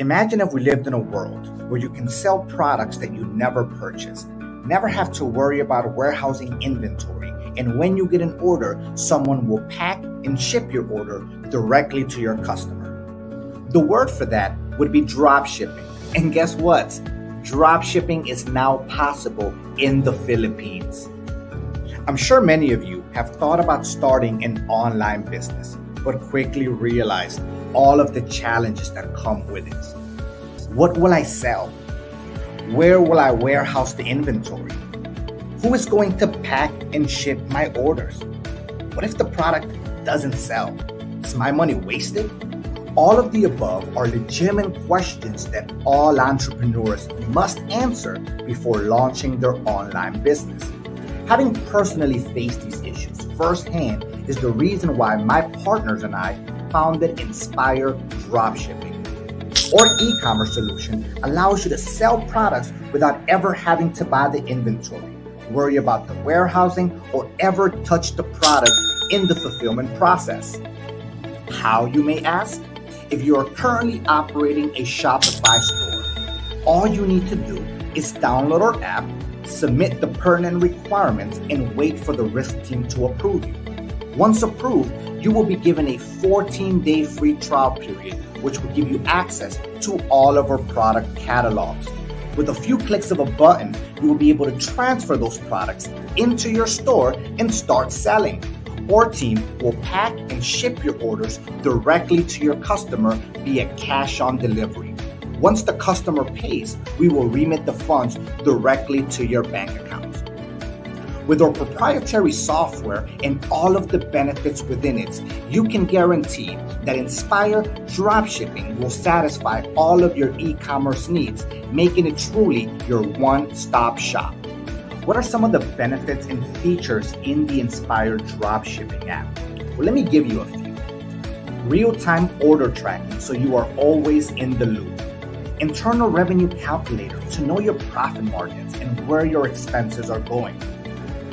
Imagine if we lived in a world where you can sell products that you never purchased, never have to worry about warehousing inventory, and when you get an order, someone will pack and ship your order directly to your customer. The word for that would be drop shipping. And guess what? Drop shipping is now possible in the Philippines. I'm sure many of you have thought about starting an online business, but quickly realized all of the challenges that come with it. What will I sell? Where will I warehouse the inventory? Who is going to pack and ship my orders? What if the product doesn't sell? Is my money wasted? All of the above are legitimate questions that all entrepreneurs must answer before launching their online business. Having personally faced these issues firsthand is the reason why my partners and I founded Inspire Dropshipping. Our e-commerce solution allows you to sell products without ever having to buy the inventory, worry about the warehousing, or ever touch the product in the fulfillment process. How, you may ask? If you are currently operating a Shopify store, all you need to do is download our app, submit the pertinent requirements, and wait for the risk team to approve you. Once approved, you will be given a 14-day free trial period, which will give you access to all of our product catalogs. With a few clicks of a button, you will be able to transfer those products into your store and start selling. Our team will pack and ship your orders directly to your customer via cash on delivery. Once the customer pays, we will remit the funds directly to your bank account. With our proprietary software and all of the benefits within it, you can guarantee that Inspire Dropshipping will satisfy all of your e-commerce needs, making it truly your one-stop shop. What are some of the benefits and features in the Inspire Dropshipping app? Well, let me give you a few. Real-time order tracking, so you are always in the loop. Internal revenue calculator to know your profit margins and where your expenses are going.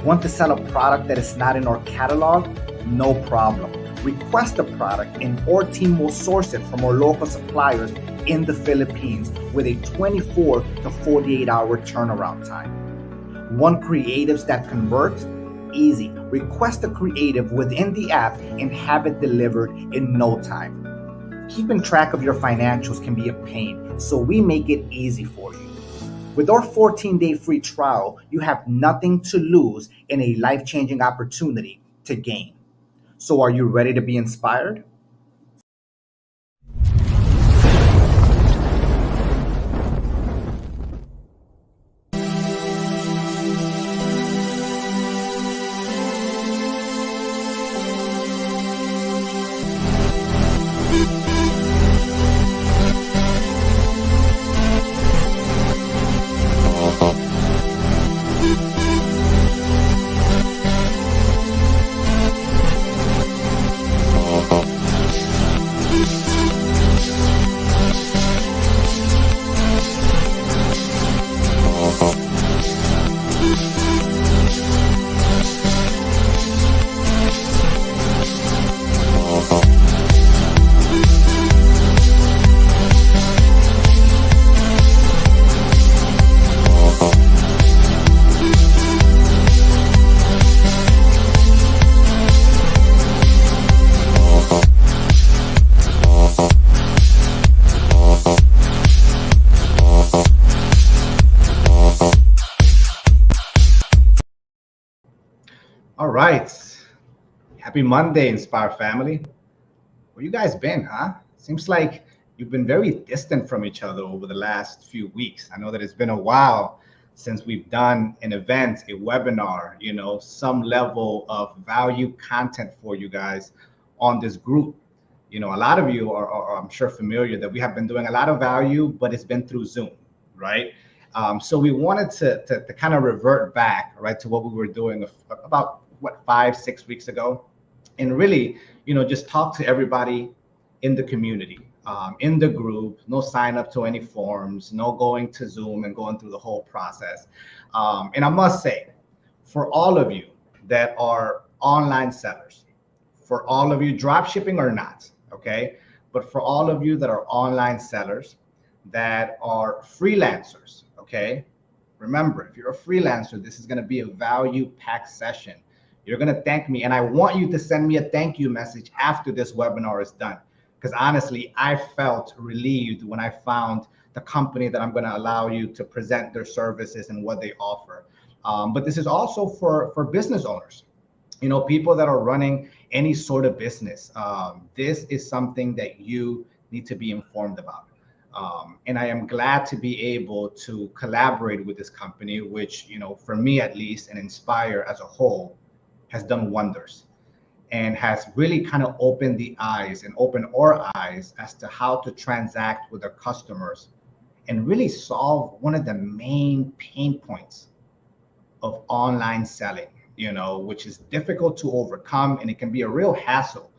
Want to sell a product that is not in our catalog? No problem. Request a product and our team will source it from our local suppliers in the Philippines with a 24 to 48 hour turnaround time. Want creatives that convert? Easy. Request a creative within the app and have it delivered in no time. Keeping track of your financials can be a pain, so we make it easy for you. With our 14-day free trial, you have nothing to lose and a life-changing opportunity to gain. So are you ready to be inspired? All right. Happy Monday, Inspire family. Where you guys been, huh? Seems like you've been very distant from each other over the last few weeks. I know that it's been a while since we've done an event, a webinar, some level of value content for you guys on this group. A lot of you are I'm sure familiar that we have been doing a lot of value, but it's been through Zoom, right? So we wanted to kind of revert back, right, to what we were doing about 5-6 weeks ago, and really, just talk to everybody in the community, in the group. No sign up to any forms, no going to Zoom and going through the whole process. And I must say, for all of you that are online sellers, for all of you drop shipping or not, okay, but for all of you that are online sellers, that are freelancers. Okay. Remember, if you're a freelancer, this is going to be a value packed session. You're going to thank me. And I want you to send me a thank you message after this webinar is done. Because honestly, I felt relieved when I found the company that I'm going to allow you to present their services and what they offer. But this is also for business owners, people that are running any sort of business. This is something that you need to be informed about. And I am glad to be able to collaborate with this company, which, for me at least, and Inspire as a whole, has done wonders and has really kind of opened the eyes and opened our eyes as to how to transact with our customers and really solve one of the main pain points of online selling, which is difficult to overcome and it can be a real hassle,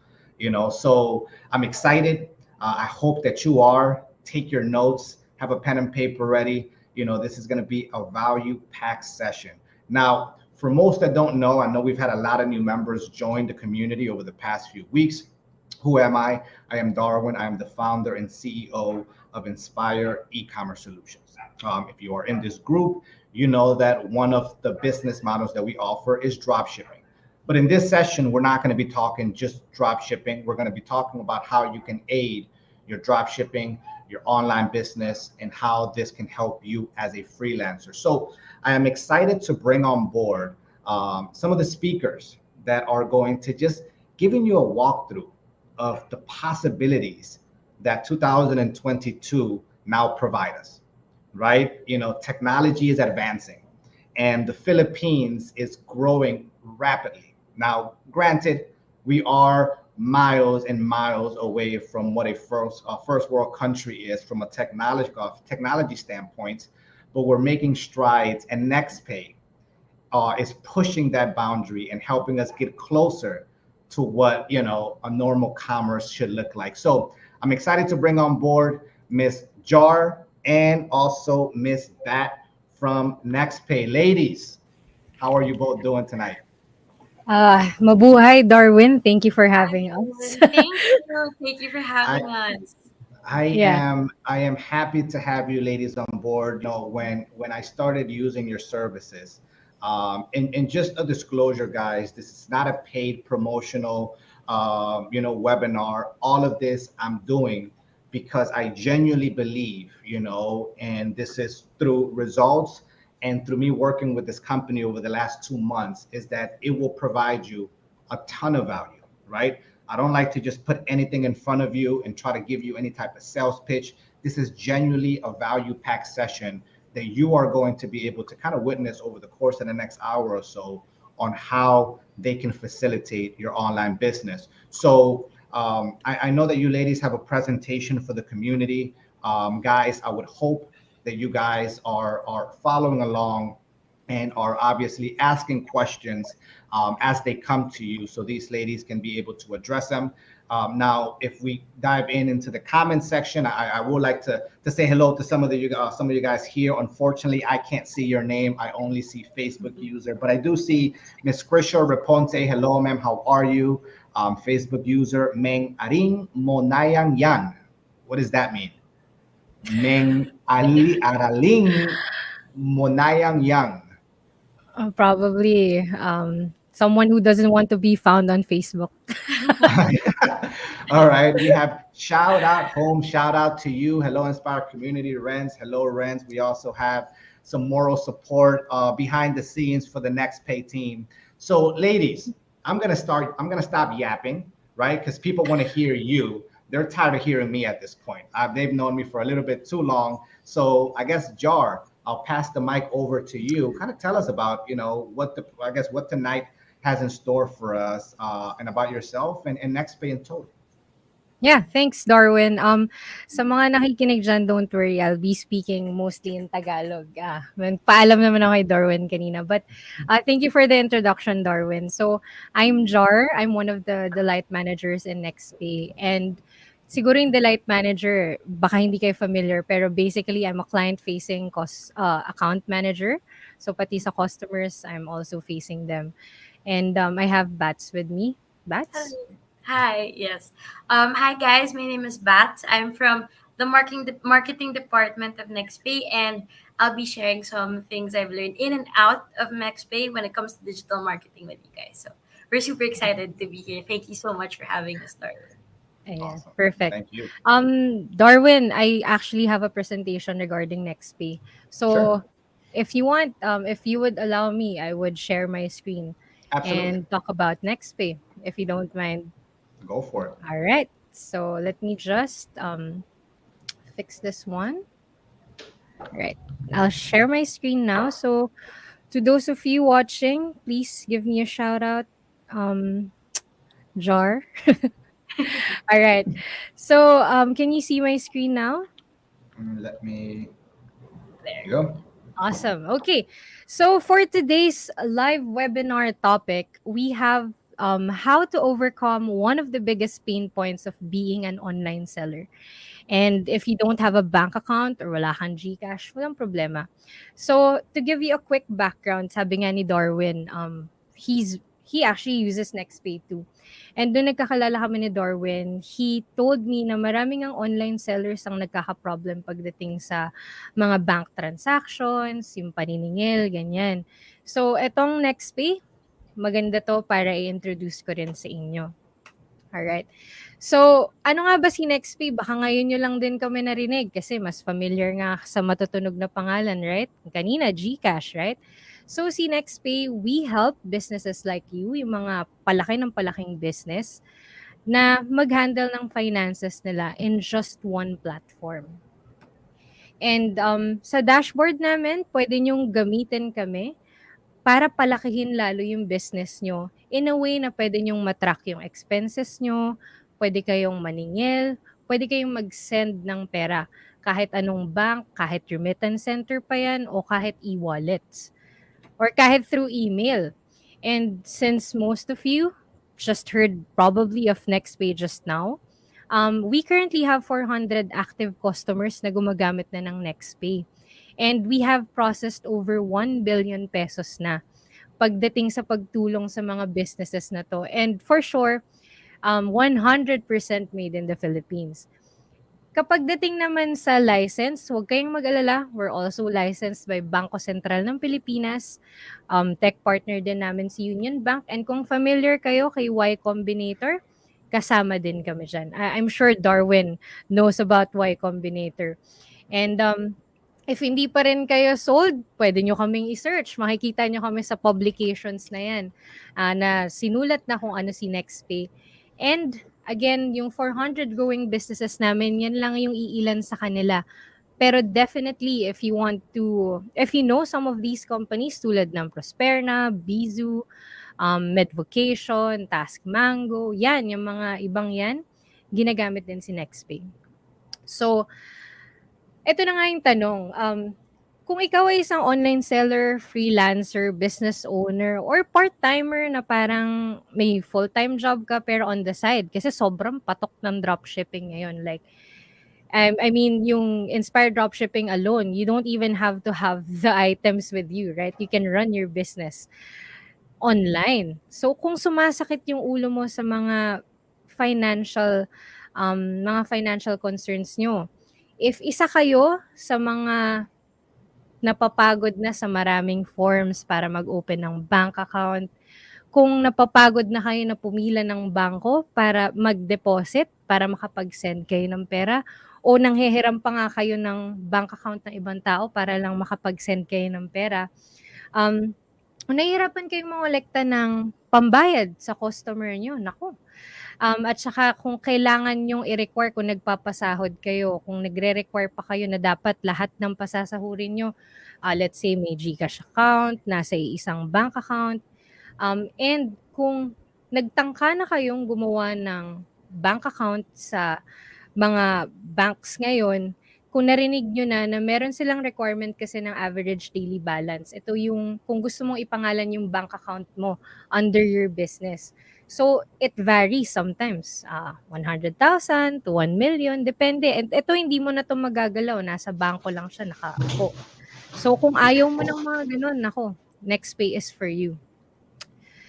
So I'm excited. I hope that you are. Take your notes, have a pen and paper ready. This is going to be a value packed session. Now, for most that don't know, I know we've had a lot of new members join the community over the past few weeks. Who am I? I am Darwin. I am the founder and CEO of Inspire E-commerce Solutions. If you are in this group, you know that one of the business models that we offer is drop shipping. But in this session, we're not going to be talking just drop shipping. We're going to be talking about how you can aid your drop shipping, your online business, and how this can help you as a freelancer. So I am excited to bring on board some of the speakers that are going to just giving you a walkthrough of the possibilities that 2022 now provide us, right? Technology is advancing and the Philippines is growing rapidly. Now, granted, we are miles and miles away from what a first world country is from a technology standpoint, but we're making strides, and Nextpay is pushing that boundary and helping us get closer to what a normal commerce should look like. So I'm excited to bring on board Miss Jar and also Miss Bat from Nextpay. Ladies, how are you both doing tonight? Mabuhay, Darwin. Thank you for Hi, having us. Darwin. Thank you. Thank you for I having us. I Yeah. am I am happy to have you ladies on board. When I started using your services, and just a disclosure, guys, this is not a paid promotional, webinar. All of this I'm doing because I genuinely believe, and this is through results and through me working with this company over the last 2 months, is that it will provide you a ton of value, right? I don't like to just put anything in front of you and try to give you any type of sales pitch. This is genuinely a value packed session that you are going to be able to kind of witness over the course of the next hour or so on how they can facilitate your online business. So I know that you ladies have a presentation for the community. Guys, I would hope that you guys are following along and are obviously asking questions as they come to you, so these ladies can be able to address them. Now, if we dive into the comment section, I would like to say hello to some of you guys here. Unfortunately, I can't see your name. I only see Facebook user, but I do see Miss Krisha Reponte. Hello, ma'am. How are you? Facebook user Meng Aring Monayang Yan. What does that mean? Meng Ali Araling Monayang Yang. Probably someone who doesn't want to be found on Facebook. All right, we have shout out home, shout out to you. Hello, Inspire Community, Renz. Hello, Renz. We also have some moral support behind the scenes for the Next Pay team. So, ladies, I'm gonna stop yapping, right? Because people want to hear you. They're tired of hearing me at this point. They've known me for a little bit too long. So, I guess Jar, I'll pass the mic over to you. Kind of tell us about, what tonight has in store for us, and about yourself and Nextpay in total. Yeah, thanks, Darwin. Sa mga nakikinig dyan, don't worry. I'll be speaking mostly in Tagalog. Paalam naman ako kay Darwin kanina. But thank you for the introduction, Darwin. So, I'm Jar. I'm one of the delight managers in Nextpay. And siguro yung delight manager, baka hindi kayo familiar, pero basically, I'm a client-facing account manager. So, pati sa customers, I'm also facing them. And I have Bats with me. Bats? Hello. Hi, yes. Hi guys, my name is Bat. I'm from the marketing department of Nextpay, and I'll be sharing some things I've learned in and out of Nextpay when it comes to digital marketing with you guys. So we're super excited to be here. Thank you so much for having us, Darwin. Ayan, Awesome. perfect. Thank you. Darwin, I actually have a presentation regarding NextPay. Sure. So if you want, if you would allow me, I would share my screen Absolutely. and talk about NextPay, if you don't mind. Go for it. All right. So let me just fix this one. All right. I'll share my screen now. So to those of you watching, please give me a shout out. Um, Jar. All right. So can you see my screen now? Let me. There There. you go. Awesome. Okay. So for today's live webinar topic, we have how to overcome one of the biggest pain points of being an online seller. And if you don't have a bank account or wala kang GCash, walang problema. So to give you a quick background, sabi nga ni Darwin, he actually uses Nextpay too. And doon nagkakalala kami ni Darwin, he told me na maraming ang online sellers ang nagkaka-problem pagdating sa mga bank transactions, yung paniningil, ganyan. So etong Nextpay, maganda to para i-introduce ko rin sa inyo. Alright. So, ano nga ba si Nextpay? Baka ngayon nyo lang din kami narinig kasi mas familiar nga sa matutunog na pangalan, right? Kanina, GCash, right? So, si Nextpay, we help businesses like you, yung mga palaki ng palaking business, na mag-handle ng finances nila in just one platform. And sa dashboard namin, pwede nyong gamitin kami para palakihin lalo yung business nyo in a way na pwede nyong matrack yung expenses nyo, pwede kayong maningil, pwede kayong mag-send ng pera kahit anong bank, kahit remittance center pa yan, o kahit e-wallets, or kahit through email. And since most of you just heard probably of Nextpay just now, we currently have 400 active customers na gumagamit na ng Nextpay. And we have processed over 1 billion pesos na pagdating sa pagtulong sa mga businesses na to. And for sure, 100% made in the Philippines. Kapag dating naman sa license, huwag kayong mag-alala. We're also licensed by Bangko Sentral ng Pilipinas. Tech partner din namin si Union Bank. And kung familiar kayo kay Y Combinator, kasama din kami dyan. I'm sure Darwin knows about Y Combinator. And if hindi pa rin kayo sold, pwede nyo kaming i-search. Makikita nyo kami sa publications na yan na sinulat na kung ano si Nextpay. And again, yung 400 growing businesses namin, yan lang yung iilan sa kanila. Pero definitely, if you know some of these companies tulad ng Prosperna, Bizu, Medvocation, Task Mango, yan, yung mga ibang yan, ginagamit din si Nextpay. So, ito na nga yung tanong. Kung ikaw ay isang online seller, freelancer, business owner, or part-timer na parang may full-time job ka pero on the side, kasi sobrang patok ng dropshipping ngayon. Like, I mean, yung Inspired Dropshipping alone, you don't even have to have the items with you, right? You can run your business online. So, kung sumasakit yung ulo mo sa mga financial concerns nyo, if isa kayo sa mga napapagod na sa maraming forms para mag-open ng bank account, kung napapagod na kayo na pumila ng bangko para mag-deposit, para makapag-send kayo ng pera, o nanghihiram pa nga kayo ng bank account ng ibang tao para lang makapag-send kayo ng pera, nahihirapan kayong mangolekta ng pambayad sa customer nyo, naku. At saka kung kailangan yung i-require, kung nagpapasahod kayo, kung nagre-require pa kayo na dapat lahat ng pasasahurin nyo, let's say may GCash account, nasa isang bank account, and kung nagtangka na kayong gumawa ng bank account sa mga banks ngayon, kung narinig nyo na meron silang requirement kasi ng average daily balance. Ito yung kung gusto mong ipangalan yung bank account mo under your business. So, it varies sometimes. 100,000 to 1 million, depende. And ito, hindi mo na ito magagalaw. Nasa bangko lang siya, nakaupo. So, kung ayaw mo ng mga ganun, nako, Nextpay is for you.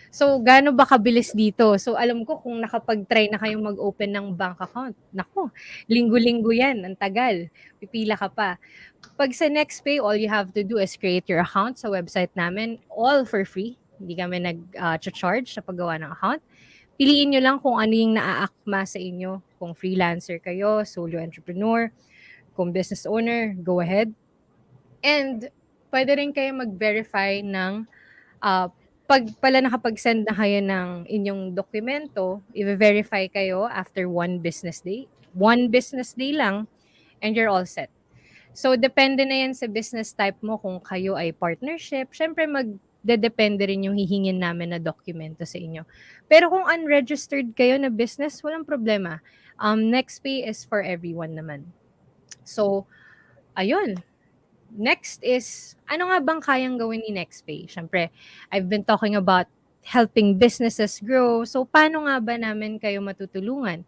So, gaano ba kabilis dito? So, alam ko kung nakapag-try na kayong mag-open ng bank account, naku, linggo-linggo yan, ang tagal. Pipila ka pa. Pag sa Nextpay, all you have to do is create your account sa website namin, all for free. Hindi kami nag-charge sa paggawa ng account. Piliin nyo lang kung ano yung naaakma sa inyo. Kung freelancer kayo, solo entrepreneur, kung business owner, go ahead. And pwede rin kayo mag-verify ng ah, pag pala nakapag-send na kayo ng inyong dokumento, i-verify kayo after 1 business day. 1 business day lang and you're all set. So, depende na yan sa business type mo kung kayo ay partnership. Siyempre, magdedepende rin yung hihingin namin na dokumento sa inyo. Pero kung unregistered kayo na business, walang problema. Nextpay is for everyone naman. So, ayun. Next is, ano nga bang kayang gawin ni Nextpay? Siyempre, I've been talking about helping businesses grow. So, paano nga ba namin kayo matutulungan?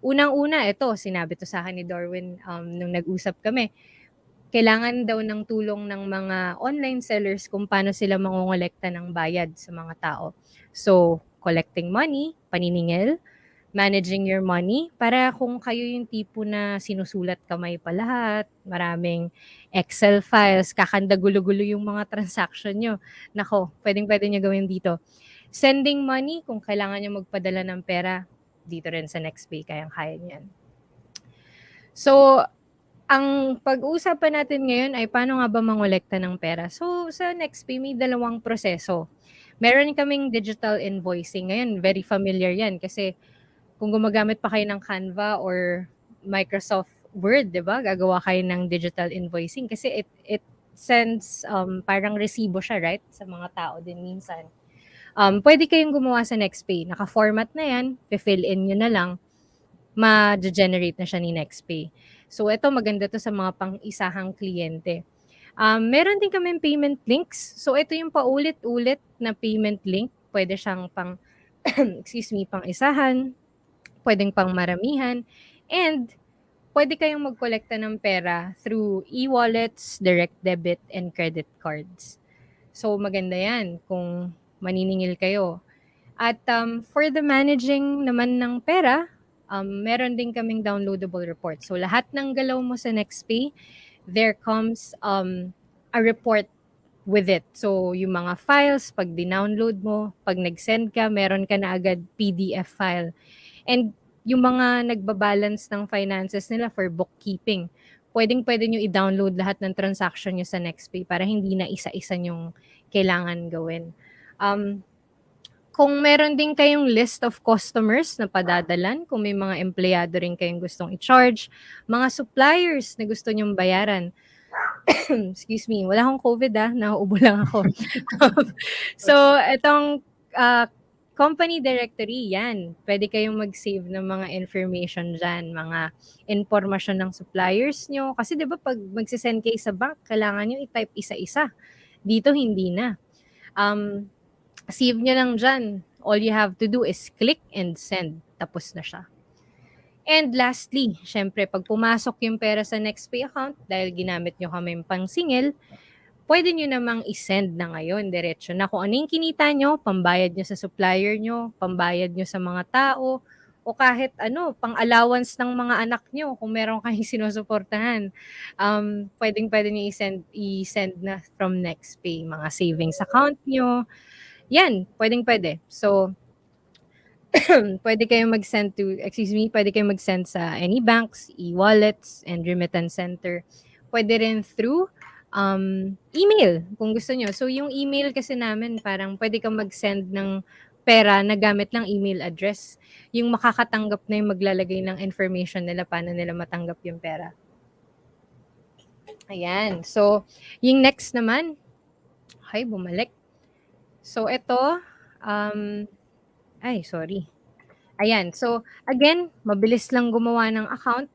Unang-una, ito, sinabi to sa akin ni Darwin nung nag-usap kami. Kailangan daw ng tulong ng mga online sellers kung paano sila mangongolekta ng bayad sa mga tao. So, collecting money, paniningil, managing your money, para kung kayo yung tipo na sinusulat kamay pa lahat, maraming Excel files, kakanda gulo-gulo yung mga transaction nyo. Nako, pwedeng-pwede nyo gawin dito. Sending money, kung kailangan nyo magpadala ng pera, dito rin sa Nextpay, kayang-kaya niyan. So, ang pag-uusapan natin ngayon ay paano nga ba mangolekta ng pera. So, sa Nextpay, may dalawang proseso. Meron kaming digital invoicing. Ngayon, very familiar yan kasi kung gumagamit pa kayo ng Canva or Microsoft Word, 'di ba? Gagawa kayo ng digital invoicing kasi it sends parang resibo siya, right? Sa mga tao din minsan. Pwede kayong gumawa sa Nextpay. Naka-format na 'yan, fill in niyo na lang, ma-generate na siya ni Nextpay. So ito maganda to sa mga pang-isahang kliyente. Meron din kaming payment links. So ito yung paulit-ulit na payment link. Pwede siyang pang excuse me, pang-isahan, pwedeng pang maramihan, and pwede kayong magkolekta ng pera through e-wallets, direct debit, and credit cards. So, maganda yan kung maniningil kayo. At for the managing naman ng pera, meron din kaming downloadable report. So, lahat ng galaw mo sa Nextpay, there comes a report with it. So, yung mga files, pag dinownload mo, pag nag-send ka, meron ka na agad PDF file. And yung mga nagbabalance ng finances nila for bookkeeping, pwedeng-pwede nyo i-download lahat ng transaction nyo sa Nextpay para hindi na isa-isa yung kailangan gawin. Kung meron din kayong list of customers na padadalan, kung may mga empleyado rin kayong gustong i-charge, mga suppliers na gusto nyong bayaran, excuse me, wala akong COVID nauubo lang ako. So, itong company directory, yan. Pwede kayong mag-save ng mga information dyan, mga informasyon ng suppliers nyo. Kasi di ba pag magsisend kayo sa bank, kailangan nyo i-type isa-isa. Dito, hindi na. Save nyo lang dyan. All you have to do is click and send. Tapos na siya. And lastly, syempre, pag pumasok yung pera sa Nextpay account, dahil ginamit nyo kami pang-singil, pwede nyo namang i-send na ngayon, diretso na. Kung ano yung kinita nyo, pambayad nyo sa supplier nyo, pambayad nyo sa mga tao, o kahit pang-allowance ng mga anak nyo, kung meron kayong sinusuportahan, pwede nyo i-send na from Nextpay. Mga savings account nyo, yan, pwede. So, pwede kayong mag-send sa any banks, e-wallets, and remittance center. Pwede rin through email kung gusto nyo. So, yung email kasi namin, parang pwede kang mag-send ng pera na gamit lang email address. Yung makakatanggap na yung maglalagay ng information nila, paano nila matanggap yung pera. Ayan. So, yung next naman, bumalik. So, ito, sorry. Ayan. So, again, mabilis lang gumawa ng account.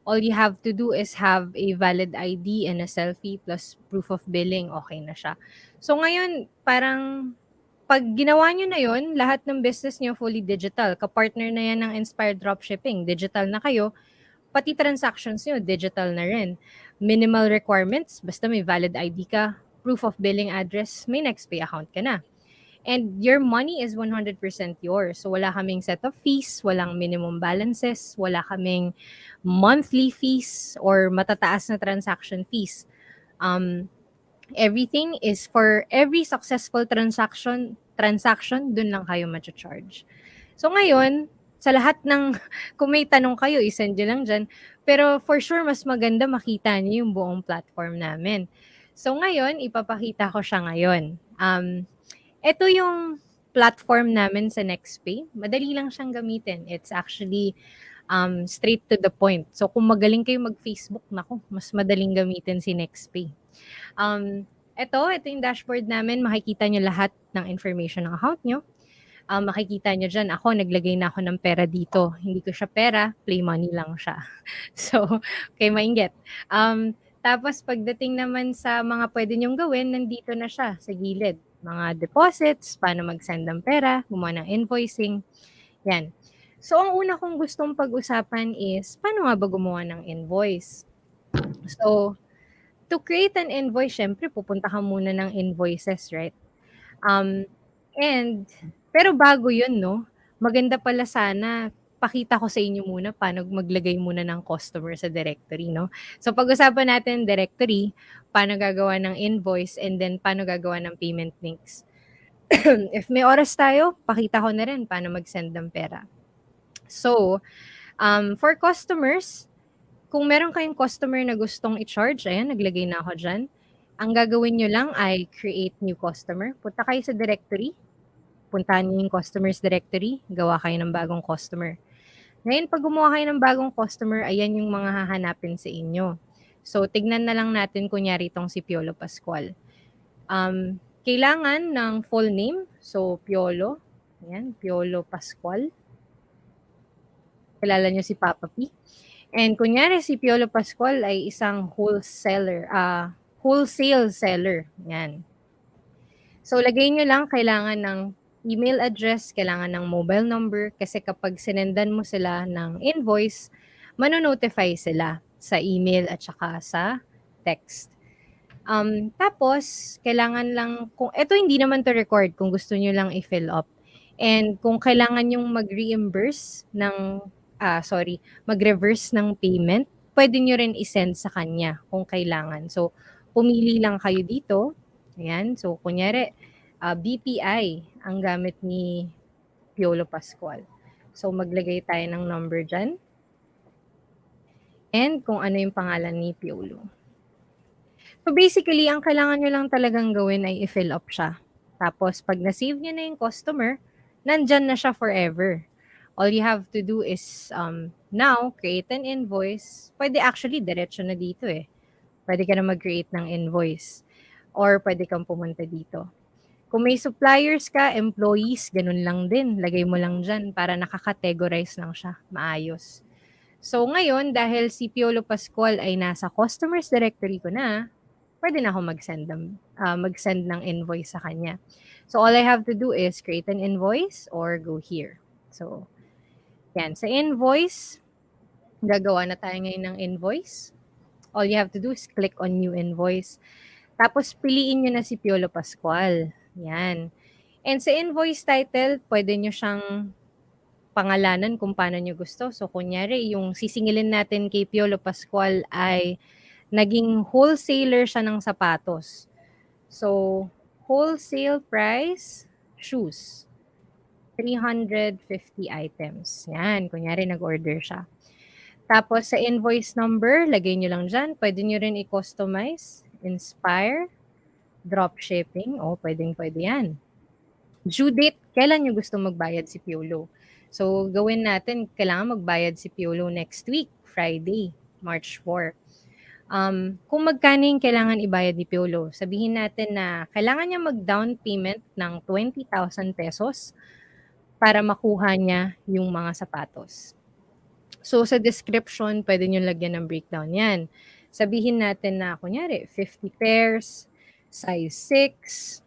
All you have to do is have a valid ID and a selfie plus proof of billing. Okay na siya. So, ngayon, parang pag ginawa nyo na yun, lahat ng business nyo fully digital. Kapartner na yan ng Inspired Dropshipping. Digital na kayo. Pati transactions nyo, digital na rin. Minimal requirements, basta may valid ID ka, proof of billing address, may Nextpay account ka na. And your money is 100% yours. So wala kaming set of fees, walang minimum balances, wala kaming monthly fees or matataas na transaction fees. Um, Everything is for every successful transaction dun lang kayo charge. So ngayon, sa lahat ng kung may tanong kayo, i-send niyo lang diyan. Pero for sure mas maganda makita niyo yung buong platform namin. So ngayon, ipapakita ko siya ngayon. Ito yung platform namin sa Nextpay. Madali lang siyang gamitin. It's actually straight to the point. So kung magaling kayo mag-Facebook, nako, mas madaling gamitin si Nextpay. Ito yung dashboard namin. Makikita nyo lahat ng information ng account nyo. Makikita nyo dyan, ako, naglagay na ako ng pera dito. Hindi ko siya pera, play money lang siya. So, okay, mainggit. Tapos, pagdating naman sa mga pwede nyong gawin, nandito na siya sa gilid. Mga deposits, paano mag-send ng pera, gumawa ng invoicing. Yan. So, ang una kong gustong pag-usapan is, paano nga ba gumawa ng invoice? So, to create an invoice, syempre, pupunta ka muna ng invoices, right? And pero bago 'yun 'no, maganda pala sana pakita ko sa inyo muna paano maglagay muna ng customer sa directory 'no. So pag-usapan natin directory, paano gagawa ng invoice and then paano gagawa ng payment links. If may oras tayo, pakita ko na rin paano mag-send ng pera. So, for customers, kung meron kayong customer na gustong i-charge, ayan naglagay na ako diyan. Ang gagawin niyo lang ay create new customer. Punta kayo sa directory, puntahan niyo yung customers directory, gawa kayo ng bagong customer. Ngayon, pag gumawa kayo ng bagong customer, ayan yung mga hahanapin sa inyo. So, tignan na lang natin kunyari itong si Piolo Pascual. Kailangan ng full name. So, Piolo. Ayan, Piolo Pascual. Kilala niyo si Papa P. And kunyari si Piolo Pascual ay isang wholesale seller. Yan. So, lagay nyo lang, kailangan ng email address, kailangan ng mobile number, kasi kapag sinendan mo sila ng invoice, manonotify sila sa email at saka sa text. Tapos, kailangan lang, kung ito hindi naman to record, kung gusto nyo lang i-fill up. And kung kailangan yung mag-reimburse ng, mag-reverse ng payment, pwede nyo rin i-send sa kanya kung kailangan. So, pumili lang kayo dito. Ayan. So, kunyari, BPI ang gamit ni Piolo Pascual. So, maglagay tayo ng number dyan. And kung ano yung pangalan ni Piolo. So, basically, ang kailangan nyo lang talagang gawin ay i-fill up siya. Tapos, pag na-save nyo na yung customer, nandyan na siya forever. All you have to do is, now, create an invoice. Pwede actually, diretso na dito eh. Pwede ka na mag-create ng invoice. Or pwede kang pumunta dito. Kung may suppliers ka, employees, ganun lang din. Lagay mo lang dyan para nakakategorize lang siya. Maayos. So ngayon, dahil si Piolo Pascual ay nasa customers directory ko na, pwede na ako mag-send ng invoice sa kanya. So all I have to do is create an invoice or go here. So, yan. Sa invoice, gagawa na tayo ngayon ng invoice. All you have to do is click on new invoice. Tapos, piliin nyo na si Piolo Pascual. Yan. And sa invoice title, pwede nyo siyang pangalanan kung paano nyo gusto. So, kunyari, yung sisingilin natin kay Piolo Pascual ay naging wholesaler siya ng sapatos. So, wholesale price, shoes. 350 items. Yan, kunyari nag-order siya. Tapos sa invoice number, lagay nyo lang dyan. Pwede nyo rin i-customize, inspire, dropshipping. O, pwede yan. Due date, kailan nyo gusto magbayad si Piolo? So, gawin natin, kailangan magbayad si Piolo next week, Friday, March 4. Kung magkano yung kailangan ibayad ni Piolo, sabihin natin na kailangan niya mag-down payment ng 20,000 pesos para makuha niya yung mga sapatos. So, sa description, pwede nyo lagyan ng breakdown yan. Sabihin natin na, kunyari, 50 pairs, size 6,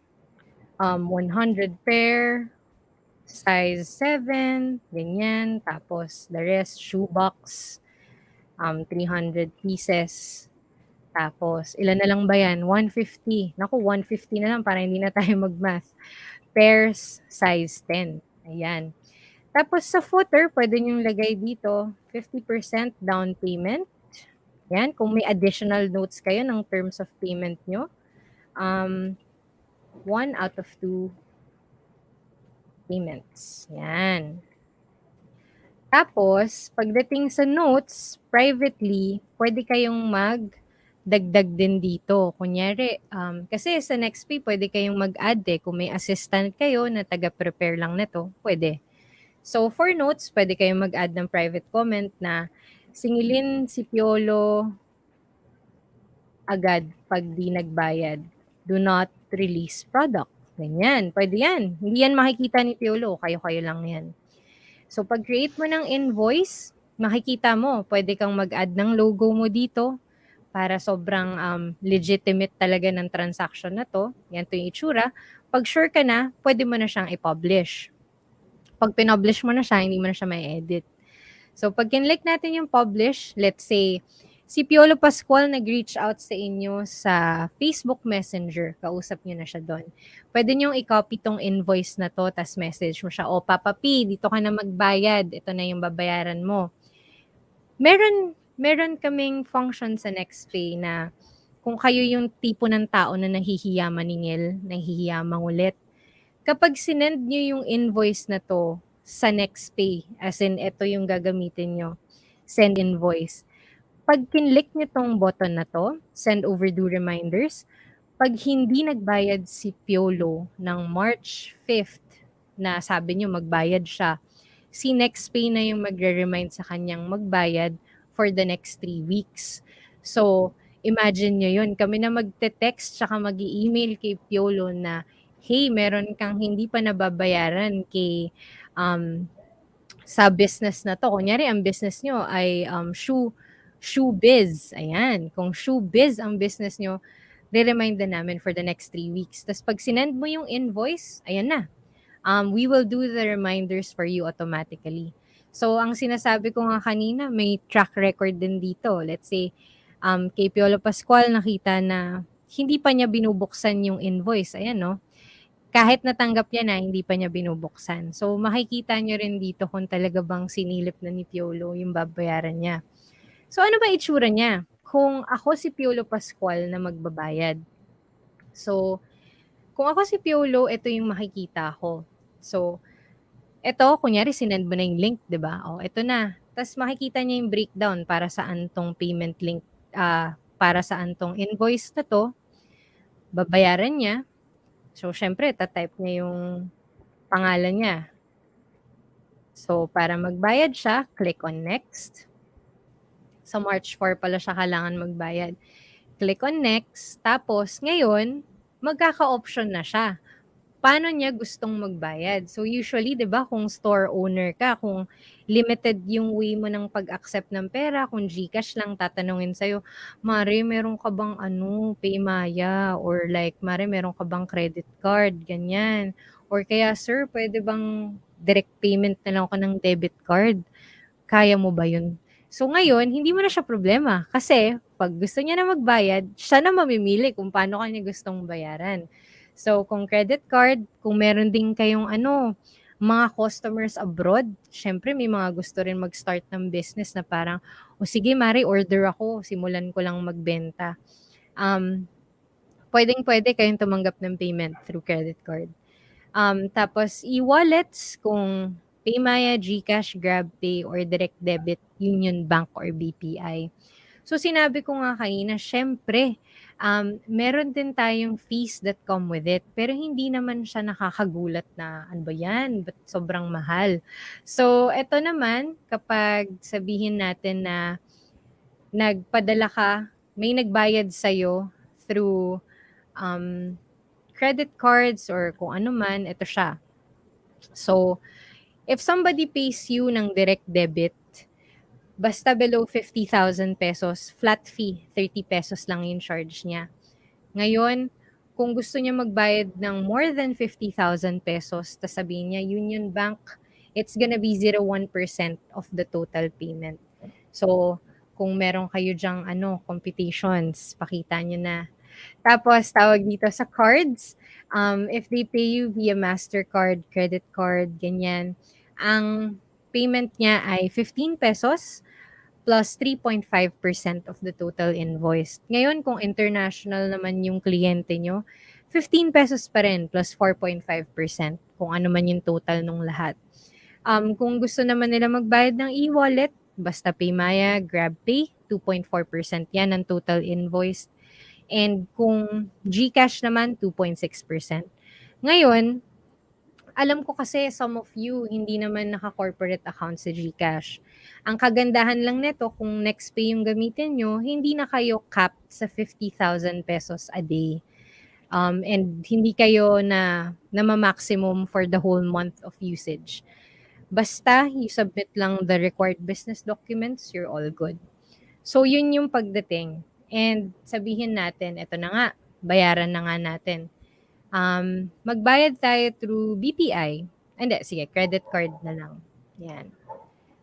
100 pair, size 7, ganyan. Tapos, the rest, shoebox, 300 pieces. Tapos, ilan na lang ba yan? 150. Naku, 150 na lang para hindi na tayo mag-math. Pairs, size 10. Ayan. Tapos sa footer, pwede niyong lagay dito 50% down payment. Yan, kung may additional notes kayo ng terms of payment nyo. 1 out of 2 payments. Yan. Tapos, pagdating sa notes, privately, pwede kayong magdagdag din dito. Kunyari, kasi sa Nextpay, pwede kayong mag-add kung may assistant kayo na taga-prepare lang nito, pwede. So, for notes, pwede kayong mag-add ng private comment na singilin si Piolo agad pag di nagbayad. Do not release product. Ganyan. Pwede yan. Hindi yan makikita ni Piolo. Kayo-kayo lang yan. So, pag-create mo ng invoice, makikita mo, pwede kang mag-add ng logo mo dito para sobrang legitimate talaga ng transaction na to. Yan to yung itsura. Pag sure ka na, pwede mo na siyang i-publish. Pag pinublish mo na siya, hindi mo na siya may edit. So, pag kinlik natin yung publish, let's say, si Piolo Pascual nag-reach out sa inyo sa Facebook Messenger. Kausap niyo na siya doon. Pwede niyong i-copy tong invoice na to, tas message mo siya, o Papa P, dito ka na magbayad. Ito na yung babayaran mo. Meron kaming function sa Nextpay na kung kayo yung tipo ng tao na nahihiya maningil, nahihiya mangulit, kapag sinend nyo yung invoice na to sa Nextpay, as in ito yung gagamitin nyo, send invoice. Pag kinlik nyo tong button na to, send overdue reminders, pag hindi nagbayad si Piolo ng March 5th na sabi nyo magbayad siya, si Nextpay na yung magre-remind sa kanyang magbayad for the next 3 weeks. So, imagine nyo yun. Kami na magte-text tsaka mag-email kay Piolo na, hey, meron kang hindi pa nababayaran kay sa business na to. Kunyari, ang business nyo ay shoe biz. Ayan. Kung shoe biz ang business nyo, re-remind na namin for the next 3 weeks. Tapos pag sinend mo yung invoice, ayan na. We will do the reminders for you automatically. So, ang sinasabi ko nga kanina, may track record din dito. Let's say, kay Piolo Pascual, nakita na hindi pa niya binubuksan yung invoice. Ayan, no? Kahit natanggap niya na, hindi pa niya binubuksan. So, makikita niyo rin dito kung talaga bang sinilip na ni Piolo yung babayaran niya. So, ano ba itsura niya? Kung ako si Piolo Pascual na magbabayad. So, kung ako si Piolo, ito yung makikita ko. So, ito, kunyari, sinend mo na yung link, di ba? O, ito na. Tapos makikita niya yung breakdown para saan tong payment link, para saan tong invoice na to, babayaran niya. So, syempre, tatype niya yung pangalan niya. So, para magbayad siya, click on next. Sa March 4 pala siya kailangan magbayad. Click on next. Tapos, ngayon, magkaka-option na siya. Paano niya gustong magbayad? So, usually, di ba, kung store owner ka, kung limited yung way mo ng pag-accept ng pera, kung GCash lang, tatanungin sa'yo, Mare, meron ka bang Paymaya? Or like, Mare, meron ka bang credit card? Ganyan. Or kaya, sir, pwede bang direct payment na lang ako ng debit card? Kaya mo ba yun? So ngayon, hindi mo na siya problema. Kasi pag gusto niya na magbayad, siya na mamimili kung paano kanya gustong bayaran. So kung credit card, kung meron din kayong mga customers abroad, syempre may mga gusto rin mag-start ng business na parang, o sige Mari, order ako, simulan ko lang magbenta. Pwedeng-pwede kayong tumanggap ng payment through credit card. Tapos e-wallets kung Paymaya, GCash, GrabPay, or Direct Debit, Union Bank, or BPI. So sinabi ko nga kanina, syempre, meron din tayong fees that come with it. Pero hindi naman siya nakakagulat na, ano ba yan? Ba't sobrang mahal? So, eto naman, kapag sabihin natin na nagpadala ka, may nagbayad sa'yo through credit cards or kung ano man, ito siya. So, if somebody pays you ng direct debit, basta below 50,000 pesos, flat fee, 30 pesos lang yung charge niya. Ngayon, kung gusto niya magbayad ng more than 50,000 pesos, tas sabihin niya, Union Bank, it's gonna be 0.1% of the total payment. So, kung meron kayo dyang computations, pakita niyo na. Tapos, tawag dito sa cards, If they pay you via Mastercard, credit card, ganyan, ang payment niya ay 15 pesos plus 3.5% of the total invoice. Ngayon, kung international naman yung kliyente nyo, 15 pesos pa rin plus 4.5% kung ano man yung total nung lahat. Kung gusto naman nila magbayad ng e-wallet, basta Paymaya, GrabPay, 2.4% yan ang total invoice. And kung GCash naman, 2.6%. Ngayon, alam ko kasi some of you hindi naman naka-corporate account sa GCash. Ang kagandahan lang nito kung Nextpay yung gamitin nyo, hindi na kayo capped sa 50,000 pesos a day. And hindi kayo na maximum for the whole month of usage. Basta you submit lang the required business documents, you're all good. So yun yung pagdating. And sabihin natin, eto na nga, bayaran na nga natin. Magbayad tayo through BPI. Hindi, sige, credit card na lang. Yan.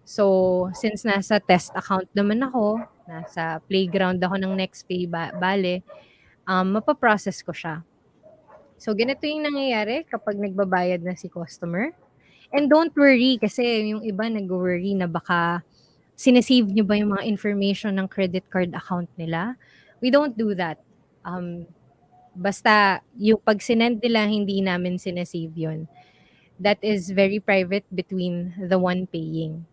So, since nasa test account naman ako, nasa playground ako ng Nextpay, bale, mapaprocess ko siya. So, ganito yung nangyayari kapag nagbabayad na si customer. And don't worry, kasi yung iba nag-worry na baka sinesave nyo ba yung mga information ng credit card account nila. We don't do that. Basta yung pag sinend nila, hindi namin sinesave yun. That is very private between the one paying.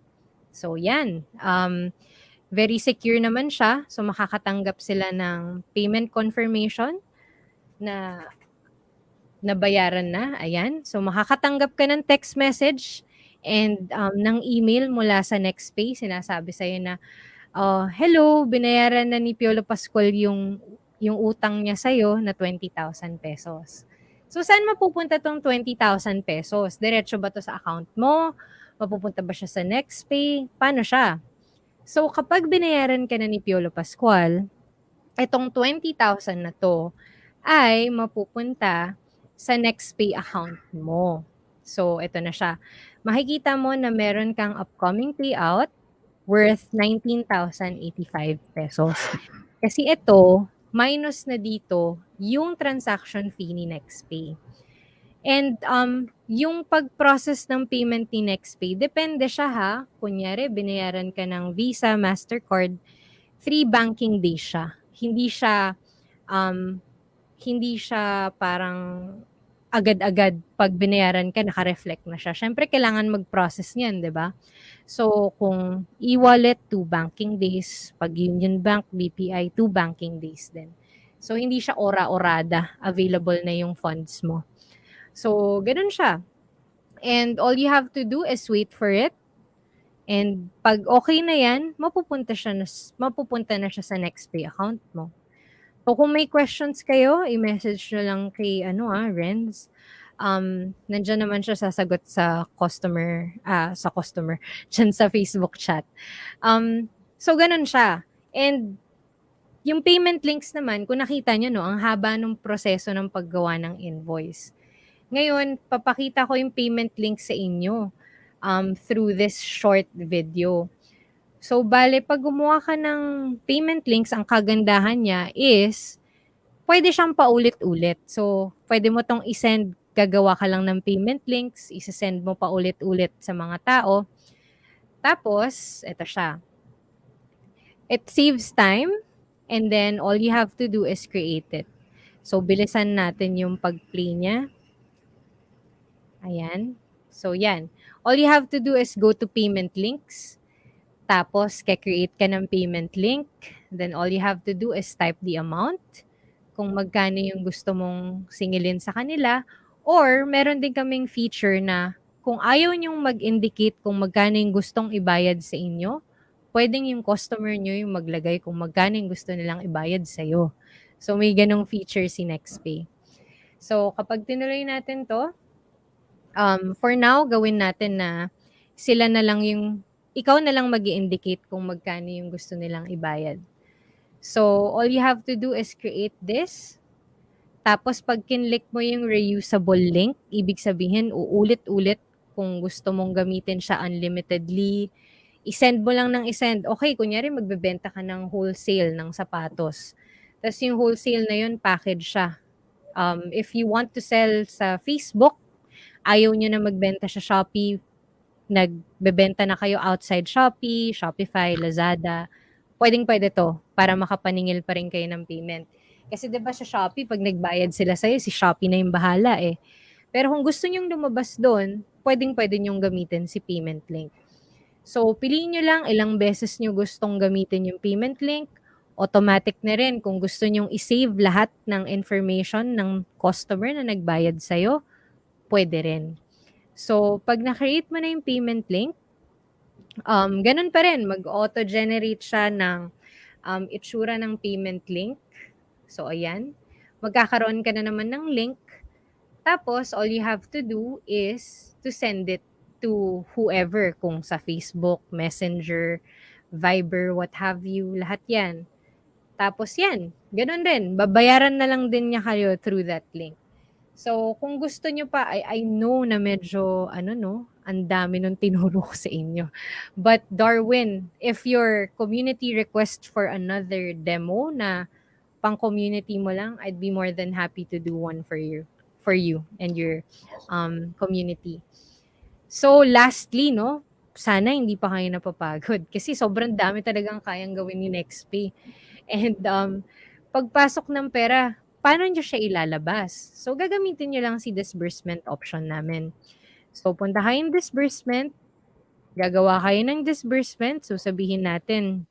So, yan. Very secure naman siya. So, makakatanggap sila ng payment confirmation na nabayaran na. Ayan. So, makakatanggap ka ng text message and ng email mula sa Nextpay. Sinasabi sa'yo na, hello, binayaran na ni Piolo Pascual yung utang niya sa'yo na 20,000 pesos. So, saan mapupunta tong 20,000 pesos? Diretso ba to sa account mo? Mapupunta ba siya sa Nextpay? Paano siya? So, kapag binayaran ka na ni Piolo Pascual, itong 20,000 na to ay mapupunta sa Nextpay account mo. So, ito na siya. Makikita mo na meron kang upcoming payout worth 19,085 pesos. Kasi ito, minus na dito yung transaction fee ni Nextpay. And yung pag-process ng payment ni Nextpay, depende siya ha. Kunyari, binayaran ka ng Visa, Mastercard, 3 banking days siya. Hindi siya parang agad-agad pag binayaran ka, naka-reflect na siya. Siyempre, kailangan mag-process niyan, di ba? So, kung e-wallet, 2 banking days. Pag Union Bank, BPI, 2 banking days din. So, hindi siya ora-orada. Available na yung funds mo. So, ganun siya. And all you have to do is wait for it. And pag okay na yan, mapupunta na siya sa Nextpay account mo. So, kung may questions kayo, i-message nyo lang kay, Renz. Nandiyan naman siya sasagot sa customer, dyan sa Facebook chat. So, ganun siya. And, yung payment links naman, kung nakita nyo, no, ang haba ng proseso ng paggawa ng invoice. Ngayon, papakita ko yung payment link sa inyo through this short video. So, bale, pag gumawa ka ng payment links, ang kagandahan niya is, pwede siyang paulit-ulit. So, pwede mo tong isend, gagawa ka lang ng payment links, isasend mo paulit-ulit sa mga tao. Tapos, ito siya. It saves time, and then all you have to do is create it. So, bilisan natin yung pag-play niya. Ayan. So, yan. All you have to do is go to payment links. Tapos, create ka ng payment link. Then, all you have to do is type the amount. Kung magkano yung gusto mong singilin sa kanila. Or, meron din kaming feature na kung ayaw nyong mag-indicate kung magkano yung gustong ibayad sa inyo, pwedeng yung customer nyo yung maglagay kung magkano yung gusto nilang ibayad sa'yo. So, may ganong feature si Nextpay. So, kapag tinuloy natin to, for now, gawin natin na sila na lang ikaw na lang mag-i-indicate kung magkano yung gusto nilang ibayad. So, all you have to do is create this. Tapos, pag kinlik mo yung reusable link, ibig sabihin, uulit-ulit kung gusto mong gamitin siya unlimitedly. I-send mo lang ng i-send. Okay, kunyari magbebenta ka ng wholesale ng sapatos. Tapos yung wholesale na yun, package siya. If you want to sell sa Facebook, ayaw nyo na magbenta sa Shopee, nagbebenta na kayo outside Shopee, Shopify, Lazada, puwedeng-puwede 'to para makapaningil pa rin kayo ng payment. Kasi 'di ba sa Shopee 'pag nagbayad sila sa'yo, si Shopee na yung bahala, eh. Pero kung gusto niyong lumabas do'n, puwedeng-puwede niyong gamitin si payment link. So, piliin niyo lang ilang beses niyo gustong gamitin yung payment link, automatic na rin kung gusto niyong i-save lahat ng information ng customer na nagbayad sa'yo, puwede rin. So, 'pag na-create mo na yung payment link, gano'n pa rin mag-auto-generate siya ng, itsura ng payment link. So, ayan, magkakaroon ka na naman ng link, tapos all you have to do is to send it to whoever, kung sa Facebook, Messenger, Viber, what have you, lahat 'yan. Tapos 'yan, gano'n rin, babayaran na lang din niya kayo through that link. So, kung gusto niyo pa, I know na medyo ano 'no, ang dami nung tinuro ko sa inyo. But Darwin, if your community request for another demo na pang-community mo lang, I'd be more than happy to do one for you and your community. So, lastly 'no, sana hindi pa kayo napapagod kasi sobrang dami talagang kayang gawin ni Nextpay. And, pagpasok ng pera, paano niyo siya ilalabas? So, gagamitin niyo lang si disbursement option namin. So, punta kayong disbursement, gagawa kayo ng disbursement. So, sabihin natin,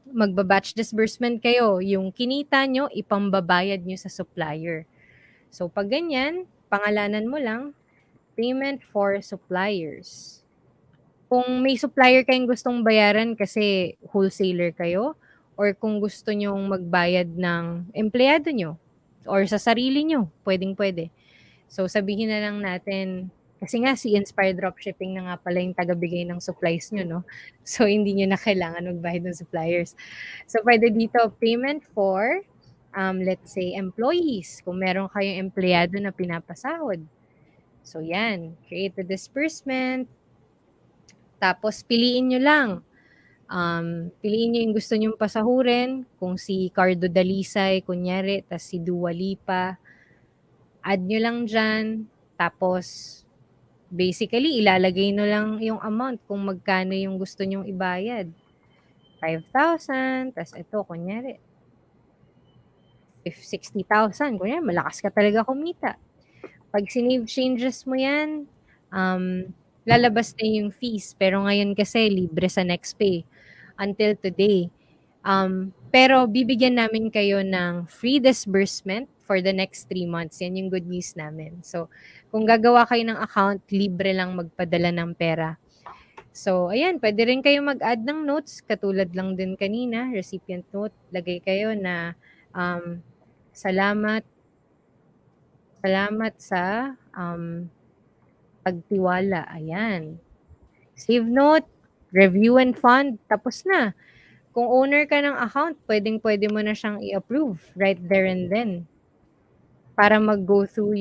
magba-batch disbursement kayo. Yung kinita niyo, ipambabayad niyo sa supplier. So, pag ganyan, pangalanan mo lang, payment for suppliers. Kung may supplier kayong gustong bayaran kasi wholesaler kayo, or kung gusto nyong magbayad ng empleyado nyo or sa sarili nyo, pwedeng-pwede. So, sabihin na lang natin, kasi nga si Inspire Dropshipping na nga pala yung tagabigay ng supplies nyo, no? So, hindi nyo na kailangan magbayad ng suppliers. So, pwede dito, payment for, let's say, employees. Kung meron kayong empleyado na pinapasahod. So, yan. Create the disbursement. Tapos, piliin nyo lang. Piliin nyo yung gusto nyong pasahurin. Kung si Cardo Dalisay, kunyari, tas si Dua Lipa, add nyo lang dyan. Tapos, basically, ilalagay nyo lang yung amount kung magkano yung gusto nyong ibayad. 5,000, tas ito, kunyari, 60,000. Kunyari, malakas ka talaga kumita. Pag sinave changes mo yan, lalabas na yung fees. Pero ngayon kasi, libre sa Nextpay until today. Pero bibigyan namin kayo ng free disbursement for the next 3 months. Yan yung good news namin. So, kung gagawa kayo ng account, libre lang magpadala ng pera. So, ayan, pwede rin kayo mag-add ng notes. Katulad lang din kanina, recipient note. Lagay kayo na salamat sa pagtiwala. Ayan. Save note, review and fund, tapos na. Kung owner ka ng account, pwedeng-pwede mo na siyang i-approve right there and then para mag-go through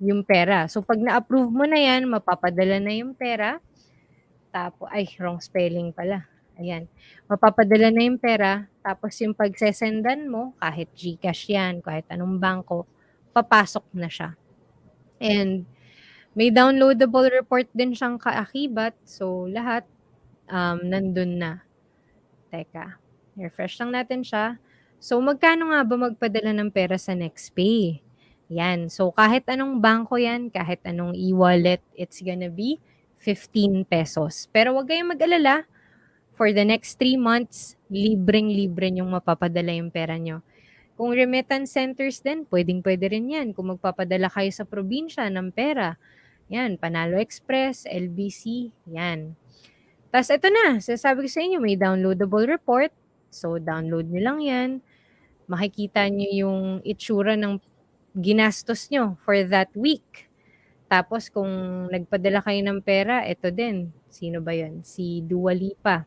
yung pera. So, pag na-approve mo na yan, mapapadala na yung pera. Wrong spelling pala. Ayan. Mapapadala na yung pera. Tapos yung pagsesendan mo, kahit GCash yan, kahit anong bangko, papasok na siya. And may downloadable report din siyang kaakibat. So, lahat nandun na. Teka, refresh lang natin siya. So, magkano nga ba magpadala ng pera sa Nextpay? Yan. So, kahit anong bangko yan, kahit anong e-wallet, it's gonna be 15 pesos. Pero wag kayong mag-alala. For the next 3 months, libreng-libre nyong mapapadala yung pera nyo. Kung remittance centers din, pwedeng-pwede rin yan. Kung magpapadala kayo sa probinsya ng pera, yan, Panalo Express, LBC, yan. Tapos ito na, sasabi ko sa inyo, may downloadable report. So, download nyo lang yan. Makikita nyo yung itsura ng ginastos nyo for that week. Tapos, kung nagpadala kayo ng pera, ito din. Sino ba yun? Si Dua Lipa.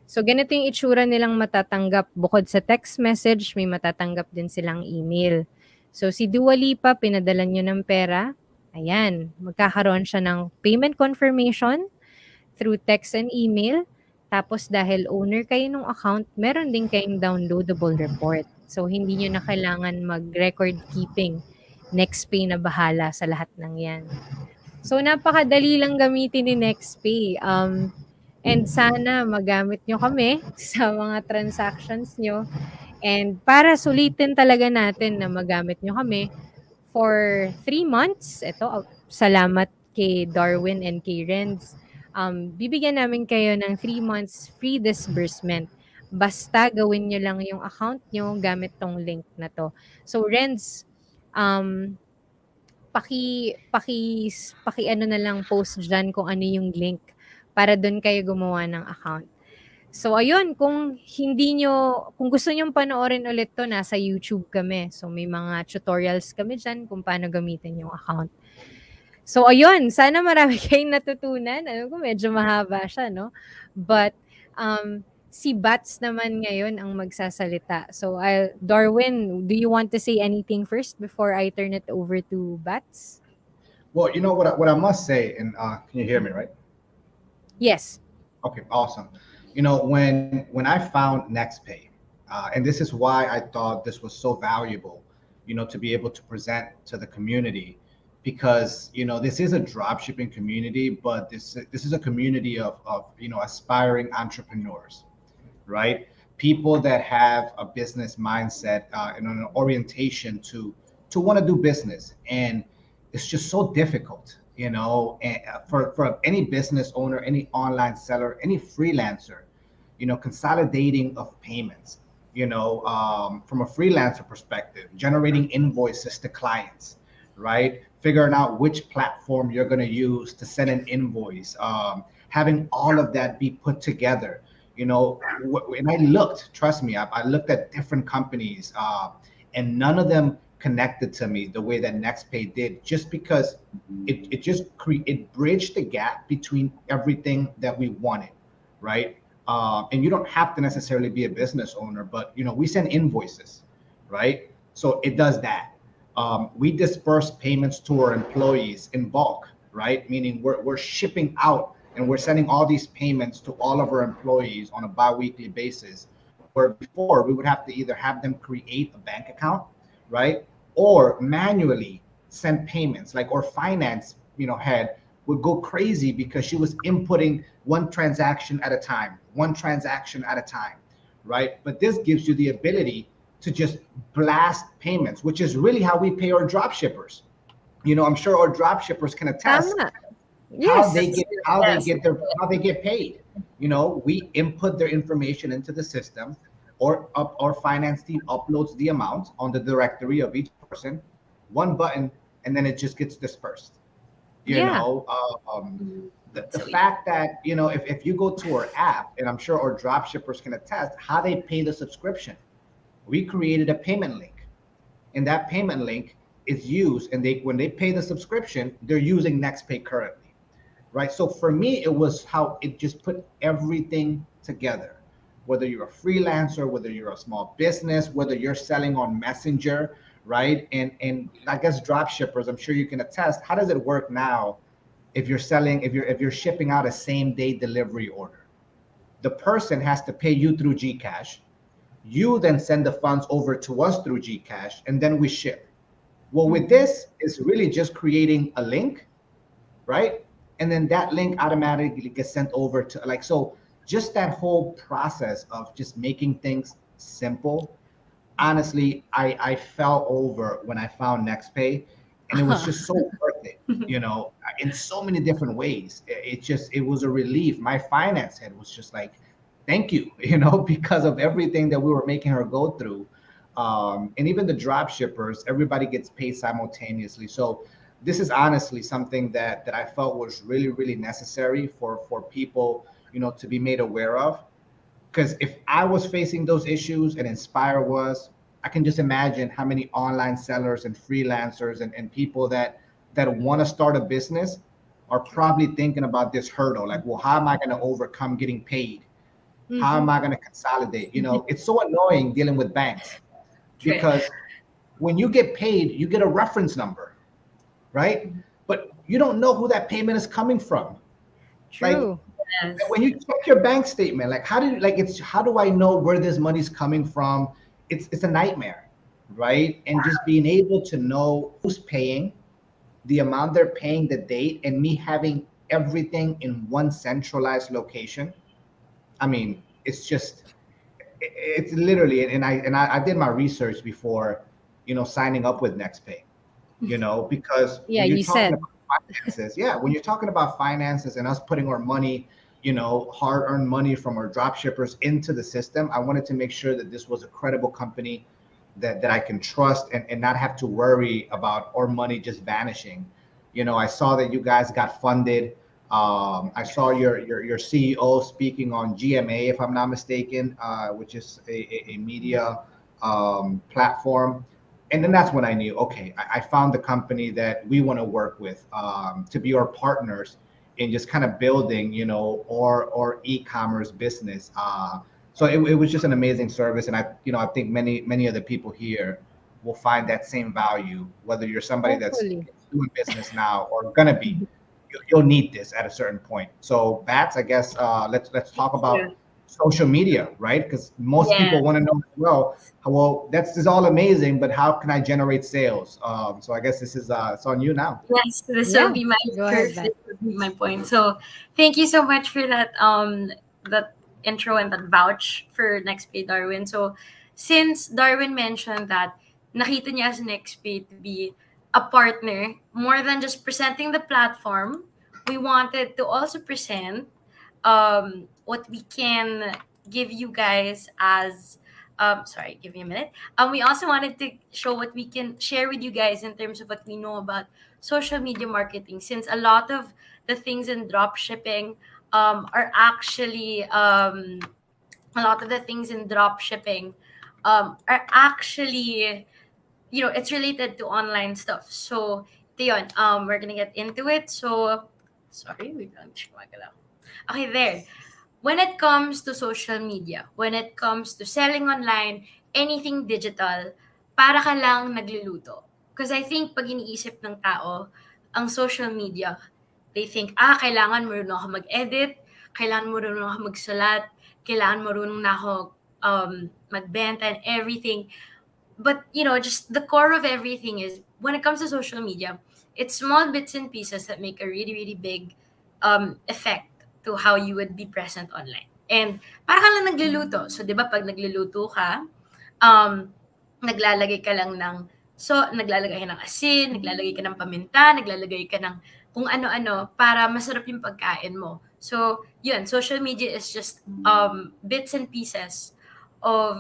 So, ganito yung itsura nilang matatanggap. Bukod sa text message, may matatanggap din silang email. So, si Dua Lipa, pinadala nyo ng pera. Ayan, magkakaroon siya ng payment confirmation through text and email. Tapos dahil owner kayo ng account, meron din kayong downloadable report. So hindi niyo na kailangan mag-record keeping. Nextpay na bahala sa lahat ng 'yan. So napakadali lang gamitin ni Nextpay. And sana magamit niyo kami sa mga transactions niyo. And para sulitin talaga natin na magamit niyo kami for 3 months, ito, salamat kay Darwin and kay Renz. Bibigyan namin kayo ng 3 months free disbursement. Basta gawin nyo lang yung account nyo gamit tong link na to. So, Renz, um, paki ano na lang post dyan kung ano yung link para doon kayo gumawa ng account. So ayun, kung gusto niyong panoorin ulit 'to, nasa YouTube kami. So may mga tutorials kami diyan kung paano gamitin yung account. So ayun, sana marami kayong natutunan. Alam ko medyo mahaba siya, no? But si Bats naman ngayon ang magsasalita. So Darwin, do you want to say anything first before I turn it over to Bats? Well, you know what I must say, and can you hear me, right? Yes. Okay, awesome. You know, when I found Nextpay, and this is why I thought this was so valuable, you know, to be able to present to the community, because you know this is a dropshipping community, but this is a community of you know aspiring entrepreneurs, right? People that have a business mindset and an orientation to want to do business, and it's just so difficult, you know, and for any business owner, any online seller, any freelancer, you know, consolidating of payments, you know, from a freelancer perspective, generating invoices to clients, right? Figuring out which platform you're going to use to send an invoice, having all of that be put together. You know, when I looked, trust me, I looked at different companies, and none of them connected to me the way that Nextpay did, just because it bridged the gap between everything that we wanted, right? And you don't have to necessarily be a business owner, but you know, we send invoices, right? So it does that. We disperse payments to our employees in bulk, right? Meaning we're shipping out and we're sending all these payments to all of our employees on a bi-weekly basis, where before we would have to either have them create a bank account, right, or manually send payments. Like our finance, you know, head would go crazy because she was inputting one transaction at a time, right? But this gives you the ability to just blast payments, which is really how we pay our drop shippers. You know, I'm sure our drop shippers can attest Tama. how Yes. they get paid. You know, we input their information into the system, or our finance team uploads the amount on the directory of each person, one button, and then it just gets dispersed. You Yeah. know, the fact that, you know, if you go to our app, and I'm sure our drop shippers can attest how they pay the subscription, we created a payment link, and that payment link is used, and when they pay the subscription, they're using Nextpay currently. Right. So for me, it was how it just put everything together, whether you're a freelancer, whether you're a small business, whether you're selling on Messenger, right? And I guess drop shippers, I'm sure you can attest. How does it work now if you're shipping out a same day delivery order? The person has to pay you through Gcash. You then send the funds over to us through Gcash, and then we ship. Well, with this, it's really just creating a link, right? And then that link automatically gets sent over to, like, so just that whole process of just making things simple. Honestly, I fell over when I found Nextpay, and it was just so worth it, you know, in so many different ways. It was a relief. My finance head was just like, thank you, you know, because of everything that we were making her go through. And even the drop shippers, everybody gets paid simultaneously. So this is honestly something that I felt was really, really necessary for people, you know, to be made aware of. Because if I was facing those issues and Inspire was, I can just imagine how many online sellers and freelancers and people that want to start a business are probably thinking about this hurdle. Like, well, how am I going to overcome getting paid? How am I going to consolidate? You know, it's so annoying dealing with banks, because when you get paid, you get a reference number, right? But you don't know who that payment is coming from. True. Yes. when you check your bank statement, like how do you, like it's how do I know where this money's coming from? It's a nightmare, right? And just being able to know who's paying, the amount they're paying, the date, and me having everything in one centralized location. I mean, it's just it's literally, and I did my research before, signing up with Nextpay, because Yeah, when you're you talking said. about finances, yeah, when you're talking about finances and us putting our money, hard-earned money from our drop shippers into the system, I wanted to make sure that this was a credible company that I can trust and not have to worry about our money just vanishing. I saw that you guys got funded. I saw your CEO speaking on GMA, if I'm not mistaken, which is a media platform. And then that's when I knew, okay, I found the company that we want to work with, to be our partners in just kind of building, or e-commerce business. So it was just an amazing service, and I think many of the people here will find that same value, whether you're somebody that's Hopefully. doing business now or gonna be. You'll need this at a certain point. So Bats, I guess, let's talk Yeah. about social media, right? Because most Yeah. people want to know as well. Well, that's is all amazing, but how can I generate sales? So I guess this is it's on you now. Yes, this will Yeah, be my go ahead, this Bat. will be my point. So thank you so much for that intro and that vouch for Nextpay, Darwin. So since Darwin mentioned that nakita niya as Nextpay to be a partner more than just presenting the platform, we wanted to also present what we can give you guys as sorry, give me a minute. We also wanted to show what we can share with you guys in terms of what we know about social media marketing, since a lot of the things in drop shipping are actually a lot of the things in drop shipping are actually, it's related to online stuff. So ito yun, we're gonna get into it. So sorry, wait lang, hindi siya gumagalaw. Okay, there. When it comes to social media, when it comes to selling online, anything digital, para ka lang nagluluto. Because I think pag iniisip ng tao, ang social media, they think, kailangan marunong ako mag-edit, kailangan marunong ako magsulat, kailangan marunong na ako magbenta and everything. But, just the core of everything is, when it comes to social media, it's small bits and pieces that make a really, really big effect to how you would be present online. And para ka lang nagluluto. So, di ba, pag nagluluto ka, um, naglalagay ka lang ng, so, naglalagay ka ng asin, naglalagay ka ng paminta, naglalagay ka ng kung ano-ano para masarap yung pagkain mo. So, yun, social media is just bits and pieces of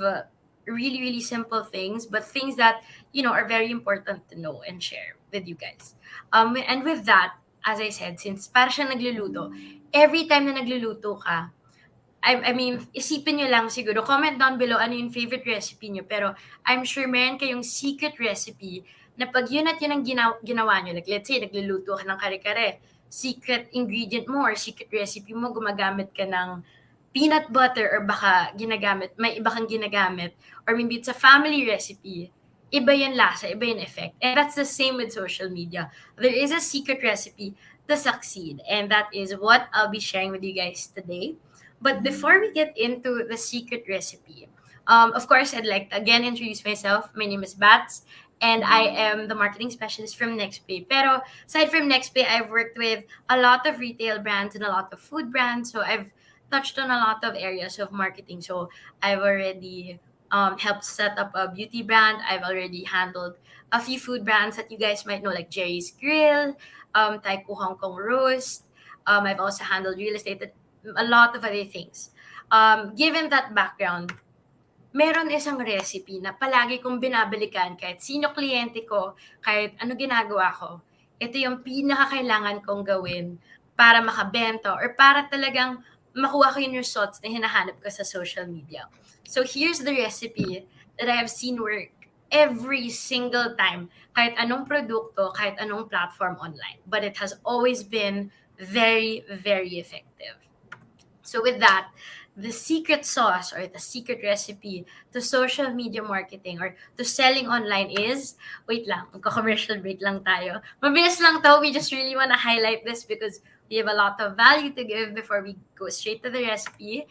really, really simple things, but things that, are very important to know and share with you guys. And with that, as I said, since para siya nagluluto, every time na nagluluto ka, I mean, isipin nyo lang siguro, comment down below ano yung favorite recipe nyo. Pero I'm sure meron kayong secret recipe na pag yun at yun ang ginawa nyo. Like, let's say, nagluluto ka ng kare-kare. Secret ingredient mo or secret recipe mo, gumagamit ka ng peanut butter or baka may iba kang ginagamit. Or maybe it's a family recipe. Iba yung lasa, iba yung effect. And that's the same with social media. There is a secret recipe to succeed. And that is what I'll be sharing with you guys today. But before we get into the secret recipe, of course, I'd like to again introduce myself. My name is Bats, and I am the marketing specialist from Nextpay. Pero aside from Nextpay, I've worked with a lot of retail brands and a lot of food brands. So I've touched on a lot of areas of marketing. So I've already helped set up a beauty brand. I've already handled a few food brands that you guys might know, like Jerry's Grill, Taiko Hong Kong Roast. I've also handled real estate, a lot of other things. Given that background, meron isang recipe na palagi kong binabalikan kahit sino kliyente ko, kahit ano ginagawa ko. Ito yung pinakakailangan kong gawin para makabenta or para talagang makuha ko yung results na hinahanap ko sa social media. So here's the recipe that I have seen work every single time, kahit anong produkto, kahit anong platform online. But it has always been very, very effective. So with that, the secret sauce or the secret recipe to social media marketing or to selling online is, wait lang, magka-commercial break lang tayo. Mabilis lang to, we just really want to highlight this because We have a lot of value to give before we go straight to the recipe.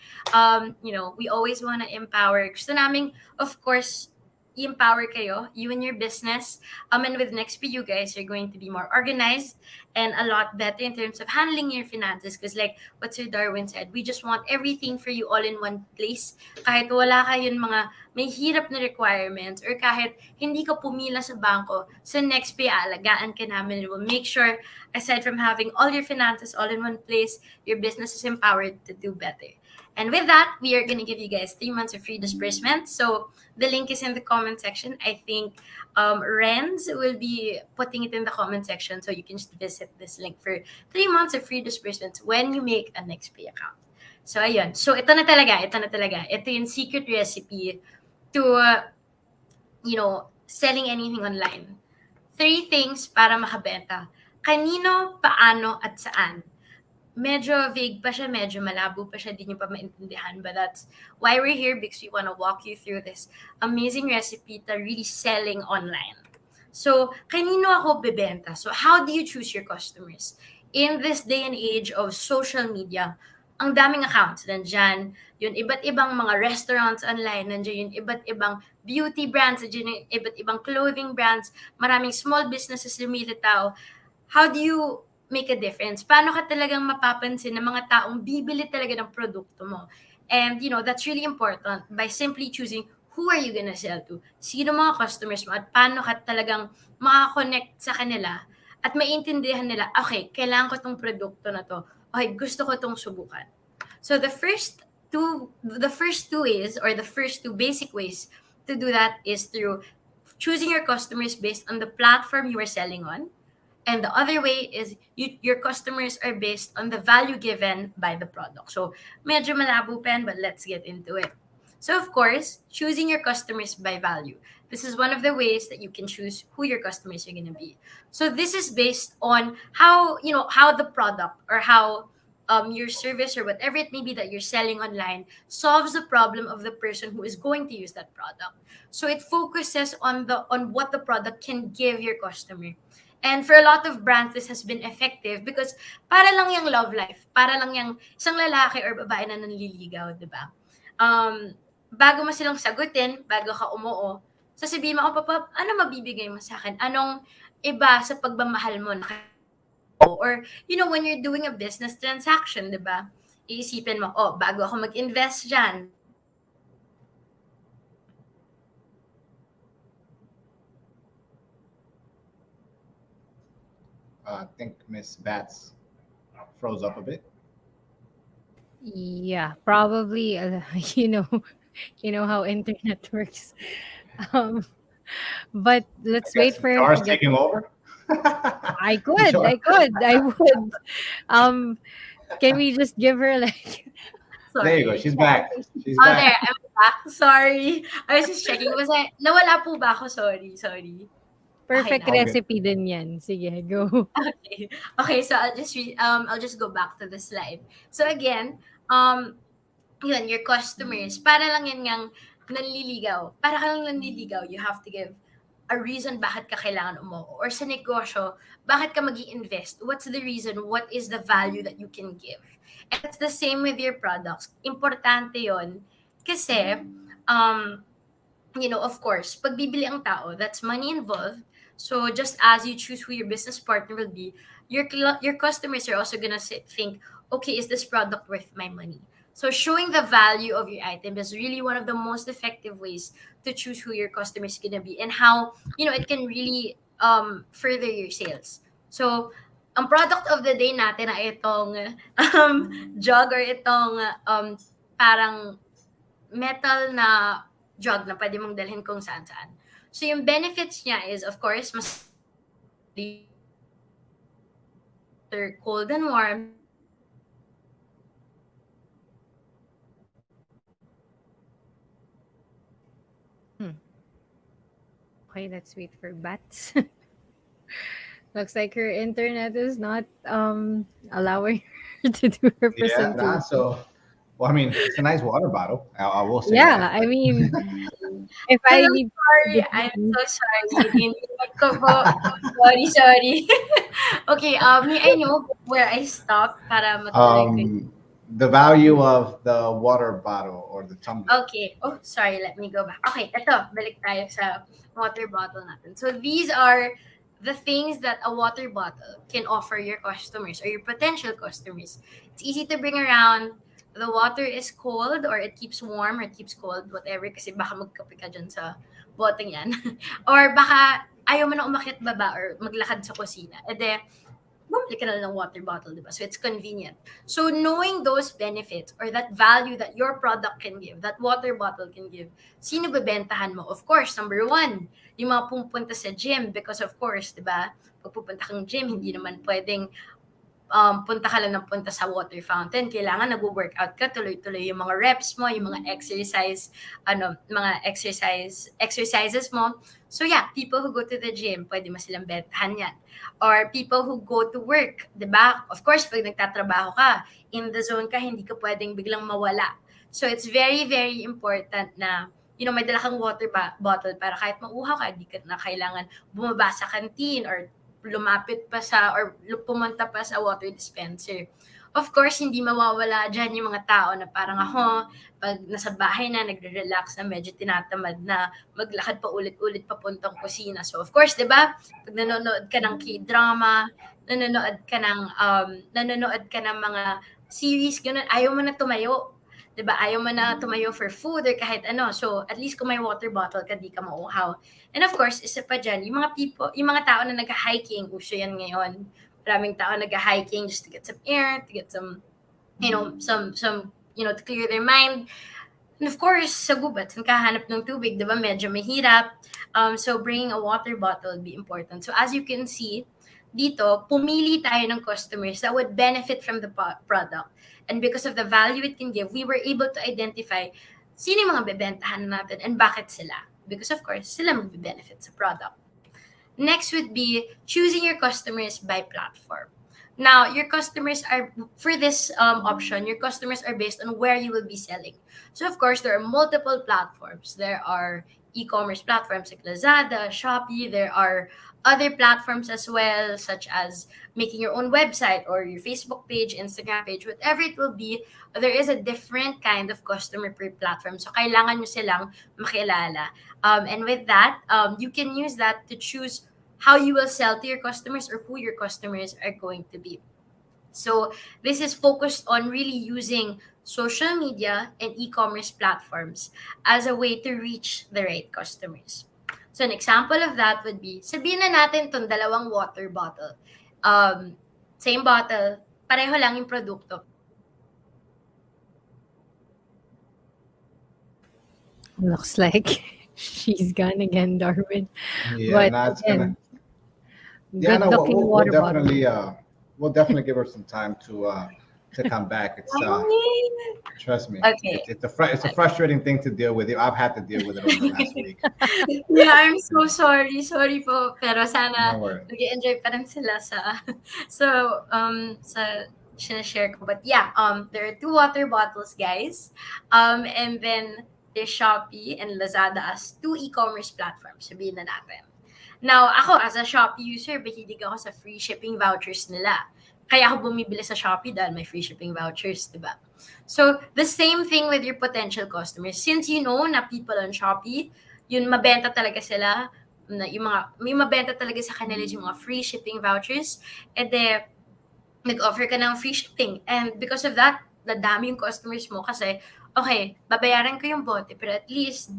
We always want to empower. Gusto namin, of course, i-empower kayo, you and your business. And with Nextpay, you guys are going to be more organized and a lot better in terms of handling your finances. Because like what Sir Darwin said, we just want everything for you all in one place. Kahit wala kayong mga may hirap na requirements or kahit hindi ka pumila sa bangko, sa Nextpay, aalagaan ka namin. It will make sure, aside from having all your finances all in one place, your business is empowered to do better. And with that, we are going to give you guys 3 months of free disbursement. So the link is in the comment section. I think Renz will be putting it in the comment section. So you can just visit this link for 3 months of free disbursements when you make a Nextpay account. So ayun. So ito na talaga. Ito yung secret recipe to, selling anything online. 3 things para makabenta. Kanino, paano, at saan. Medyo vague pa siya, medyo malabo pa siya, di nyo pa maintindihan. But that's why we're here, because we want to walk you through this amazing recipe to really selling online. So, kanino ako bebenta? So, how do you choose your customers? In this day and age of social media, ang daming accounts. Nandyan yung iba't ibang mga restaurants online. Nandyan yung iba't ibang beauty brands. Nandyan yung iba't ibang clothing brands. Maraming small businesses lumilitaw. How do you make a difference? Paano ka talagang mapapansin ng mga taong bibili talaga ng produkto mo? And, that's really important by simply choosing who are you gonna sell to? Sino mga customers mo at paano ka talagang makakonect sa kanila at maintindihan nila, okay, kailangan ko tong produkto na to. Okay, gusto ko tong subukan. So the first two ways, or the first two basic ways to do that, is through choosing your customers based on the platform you are selling on. And the other way is your customers are based on the value given by the product. So medyo malabo pa yan, but let's get into it. So of course, choosing your customers by value. This is one of the ways that you can choose who your customers are going to be. So this is based on how the product, or how your service or whatever it may be that you're selling online solves the problem of the person who is going to use that product. So it focuses on what the product can give your customer. And for a lot of brands, this has been effective because para lang yung love life, para lang yung isang lalaki or babae na nanliligaw, di ba? Bago mo silang sagutin, bago ka umuo, sasabihin mo, Papa, ano mabibigay mo sa akin? Anong iba sa pagmamahal mo? Or, when you're doing a business transaction, di ba? Iisipin mo, bago ako mag-invest dyan, I think Miss Bats froze up a bit. Yeah, probably. You know how internet works. Um, but I let's wait guess for him to Char's get. taking over. I would. Um, can we just give her like There you go. sorry. She's back. She's Oh, back. there, I'm back. Sorry. I was just checking. Nawala po ba ako? Sorry. Okay perfect na. All good. recipe din yan? Sige, go. Okay. Okay, so I'll just go back to the slide. So again, your customers, para lang yan ngang nanliligaw. Para ka lang nanliligaw, you have to give a reason bakit ka kailangan umuo. Or sa negosyo, bakit ka mag-i-invest? What's the reason? What is the value that you can give? And it's the same with your products. Importante yon kasi, of course, pag bibili ang tao, that's money involved. So just as you choose who your business partner will be, your customers are also gonna think, okay, is this product worth my money? So showing the value of your item is really one of the most effective ways to choose who your customer is gonna be and how it can really further your sales. So ang product of the day natin ay itong jug, or itong parang metal na jug na pwede mong dalhin kung saan-saan. So yung benefits niya is, of course, mas cold and warm. Okay, let's wait for Bats. Looks like her internet is not allowing her to do her Yeah, presentation. so, well, I mean, it's a nice water bottle. I will say Yeah, that. I mean, If I Hello, need sorry. I'm so sorry. Nindot ko po. Sorry. Okay, may I know where I stopped para matuloy ko? The value of the water bottle or the tumbler. Okay. Oh, sorry. Let me go back. Okay, eto. Balik tayo sa water bottle natin. So these are the things that a water bottle can offer your customers or your potential customers. It's easy to bring around. The water is cold or it keeps warm or it keeps cold, whatever. Kasi baka magkape ka dyan sa boteng yan. Or baka ayaw mo na umakyat baba or maglakad sa kusina. E de, bumili ka na lang ng water bottle, di ba? So it's convenient. So knowing those benefits or that value that your product can give, that water bottle can give, sino bebentahan mo? Of course, number one, yung mga pupunta sa gym because of course, di ba? Pag pupunta kang gym, hindi naman pwedeng punta ka lang ng punta sa water fountain. Kailangan nag-workout ka, tuloy-tuloy yung mga reps mo, yung mga exercises mo. So yeah, people who go to the gym, pwede mo silang bentahan yan. Or people who go to work, di ba? Of course, pag nagtatrabaho ka, in the zone ka, hindi ka pwedeng biglang mawala. So it's very, very important na may dala kang water bottle para kahit mauhaw ka, hindi ka na kailangan bumaba sa canteen or lumapit pa or pumunta pa sa water dispenser. Of course, hindi mawawala dyan yung mga tao na parang ako, pag nasa bahay na, nagre-relax na, medyo tinatamad na, maglakad pa ulit-ulit papuntang kusina. So, of course, di ba? Pag nanonood ka ng K-drama, nanonood ka ng mga series, ganun, ayaw mo na tumayo. Diba? Ayaw mo na tumayo for food or kahit ano. So, at least kung may water bottle ka, di ka mauhaw. And of course, isa pa dyan, yung mga tao na nag-hiking, uso yan ngayon. Maraming tao nag-hiking just to get some air, to get some, to clear their mind. And of course, sa gubat, saan kahanap ng tubig, diba? Medyo mahirap. So, bringing a water bottle would be important. So, as you can see, dito, pumili tayo ng customers that would benefit from the product. And because of the value it can give, we were able to identify sino yung mga bebentahan natin and bakit sila. Because of course, sila magbe-benefit sa product. Next would be choosing your customers by platform. Now, your customers are, for this option, your customers are based on where you will be selling. So, of course, there are multiple platforms. There are e-commerce platforms like Lazada, Shopee. There are other platforms as well, such as making your own website or your Facebook page, Instagram page, whatever it will be. There is a different kind of customer per platform. So, kailangan nyo silang makilala. And with that, you can use that to choose how you will sell to your customers or who your customers are going to be. So this is focused on really using social media and e-commerce platforms as a way to reach the right customers. So an example of that would be, sabihin na natin itong dalawang water bottle. Same bottle, pareho lang yung produkto. Looks like she's gone again, Darwin. Yeah, But no, it's again, yeah, no, good-looking we'll water bottle. definitely give her some time to come back. It's trust me, Okay. it's a frustrating thing to deal with. I've had to deal with it over the last week. Yeah, I'm so sorry. Sorry po. Pero sana No worries. nag-enjoy pa rin sila sa sinashare ko. But yeah, there are 2 water bottles, guys. And then there's Shopee and Lazada as 2 e-commerce platforms. Sabihin na natin. Now, ako as a Shopee user, mahilig ako sa free shipping vouchers nila. Kaya ako bumibili sa Shopee dahil may free shipping vouchers, di ba? So, the same thing with your potential customers. Since you know na people on Shopee, yun mabenta talaga sila, may mabenta talaga sa kanila yung mga free shipping vouchers, and then nag-offer ka ng free shipping. And because of that, nadami yung customers mo kasi, okay, babayaran ko yung bote, pero at least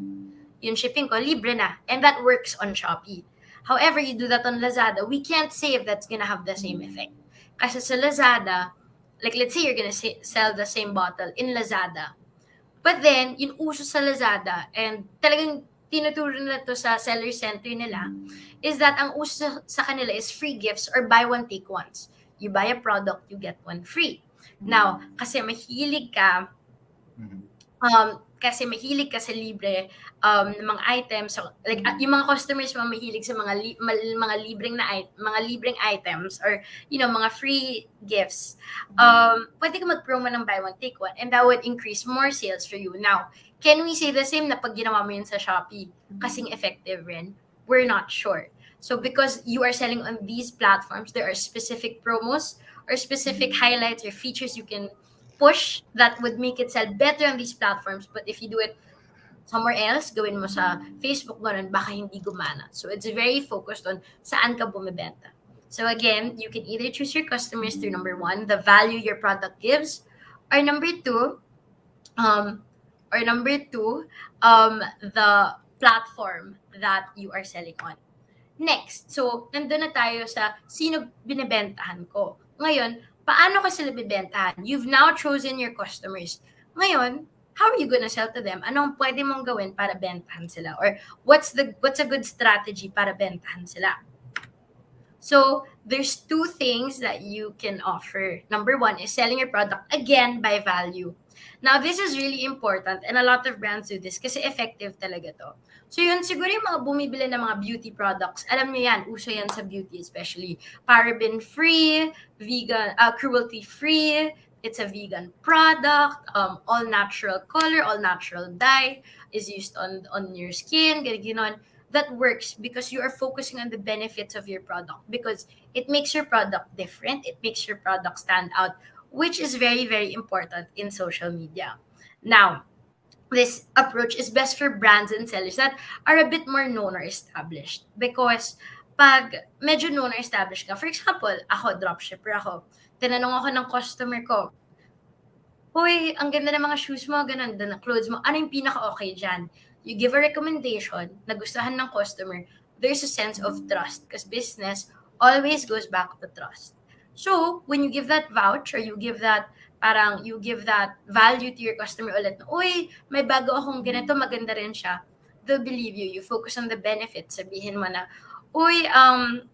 yung shipping ko, libre na. And that works on Shopee. However, you do that on Lazada, we can't say if that's gonna have the same effect. Kasi sa Lazada, like let's say you're gonna sell the same bottle in Lazada. But then, yung uso sa Lazada, and talagang tinuturo nila to sa seller center nila, is that ang uso sa kanila is free gifts or buy one, take ones. You buy a product, you get one free. Now, kasi mahilig ka Kasi mahilig ka sa libre ng mga items. So, like yung mga customers mo mahilig sa mga mga libreng items or mga free gifts. Pwede ka mag-promo ng buy one take one and that would increase more sales for you. Now, can we say the same na pag ginawa mo yun sa Shopee kasing effective rin? We're not sure. So because you are selling on these platforms, there are specific promos or specific highlights or features you can push that would make it sell better on these platforms. But if you do it somewhere else, gawin mo sa Facebook, ganun, baka hindi gumana. So it's very focused on saan ka bumibenta. So again, you can either choose your customers through number one, the value your product gives, or number two, um, the platform that you are selling on. Next, so nandun na tayo sa sino binebentahan ko. Ngayon, paano ka sila bibentahan? You've now chosen your customers. Ngayon, how are you gonna sell to them? Anong pwede mong gawin para bentahan sila? Or what's a good strategy para bentahan sila? So there's two things that you can offer. Number one is selling your product again by value. Now, this is really important and a lot of brands do this kasi effective talaga to. So yun, siguro yung mga bumibili ng mga beauty products, alam niyo yan, uso yan sa beauty especially. Paraben-free, vegan, cruelty-free, it's a vegan product, all natural color, all natural dye is used on your skin, ganyan. That works because you are focusing on the benefits of your product because it makes your product different, it makes your product stand out, which is very, very important in social media. Now, this approach is best for brands and sellers that are a bit more known or established because pag medyo known or established ka, for example, ako, dropshipper ako, tinanong ako ng customer ko, hoy, ang ganda ng mga shoes mo, ganun, ng clothes mo, ano yung pinaka-okay dyan? You give a recommendation, nagustuhan ng customer, there's a sense of trust because business always goes back to trust. So, when you give that vouch or you give that value to your customer ulit, uy, may bago akong ganito, maganda rin siya, they'll believe you. You focus on the benefits. Sabihin mo na, uy, ang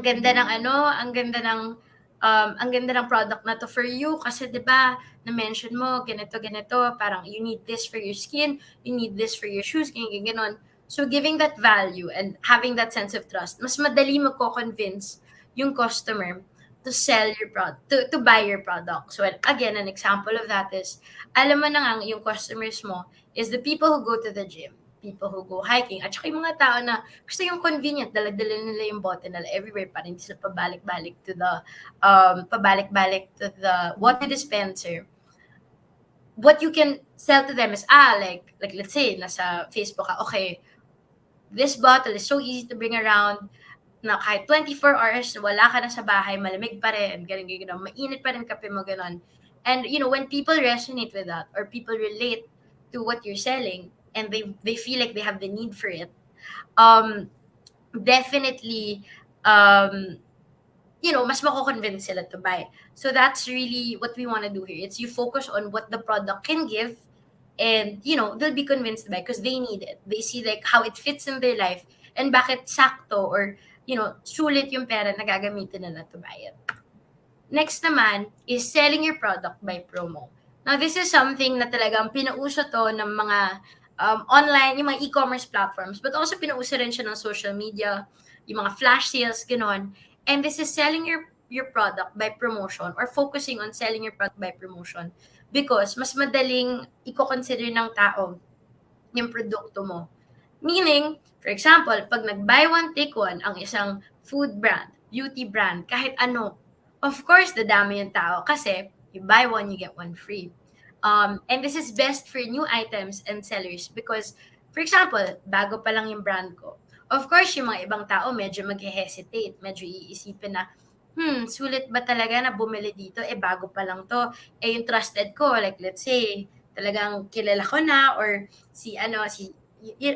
ganda ng ang ganda ng product na to for you kasi 'di ba na-mention mo ganito parang you need this for your skin, you need this for your shoes, ganyan. So giving that value and having that sense of trust, mas madali mo ko-convince yung customer to sell your product, to buy your product. So again, an example of that is alam mo na nga yung customers mo is the people who go to the gym, people who go hiking, at saka yung mga tao na gusto yung convenient, dala-dala nila yung bote nila everywhere para hindi sila pabalik-balik to the water dispenser. What you can sell to them is, like let's say, nasa Facebook ka, okay, this bottle is so easy to bring around, na kahit 24 hours, wala ka na sa bahay, malamig pa rin, ganun, mainit pa rin kape mo, ganun. And, when people resonate with that, or people relate to what you're selling, and they feel like they have the need for it, definitely, mas mako-convince sila to buy. So that's really what we want to do here. It's you focus on what the product can give, and, they'll be convinced to buy because they need it. They see like how it fits in their life, and bakit sakto or, sulit yung pera na gagamitin nila to buy it. Next naman is selling your product by promo. Now, this is something na talagang pinauso to ng mga online, yung mga e-commerce platforms, but also pinauso rin siya ng social media, yung mga flash sales, gano'n. And this is selling your product by promotion or focusing on selling your product by promotion because mas madaling i-consider ng tao yung produkto mo. Meaning, for example, pag nag-buy one, take one ang isang food brand, beauty brand, kahit ano, of course, dadami yung tao kasi you buy one, you get one free. And this is best for new items and sellers because, for example, bago pa lang yung brand ko. Of course, yung mga ibang tao medyo mag-hesitate, medyo iisipin na, sulit ba talaga na bumili dito? Bago pa lang to. Yung trusted ko, like let's say, talagang kilala ko na or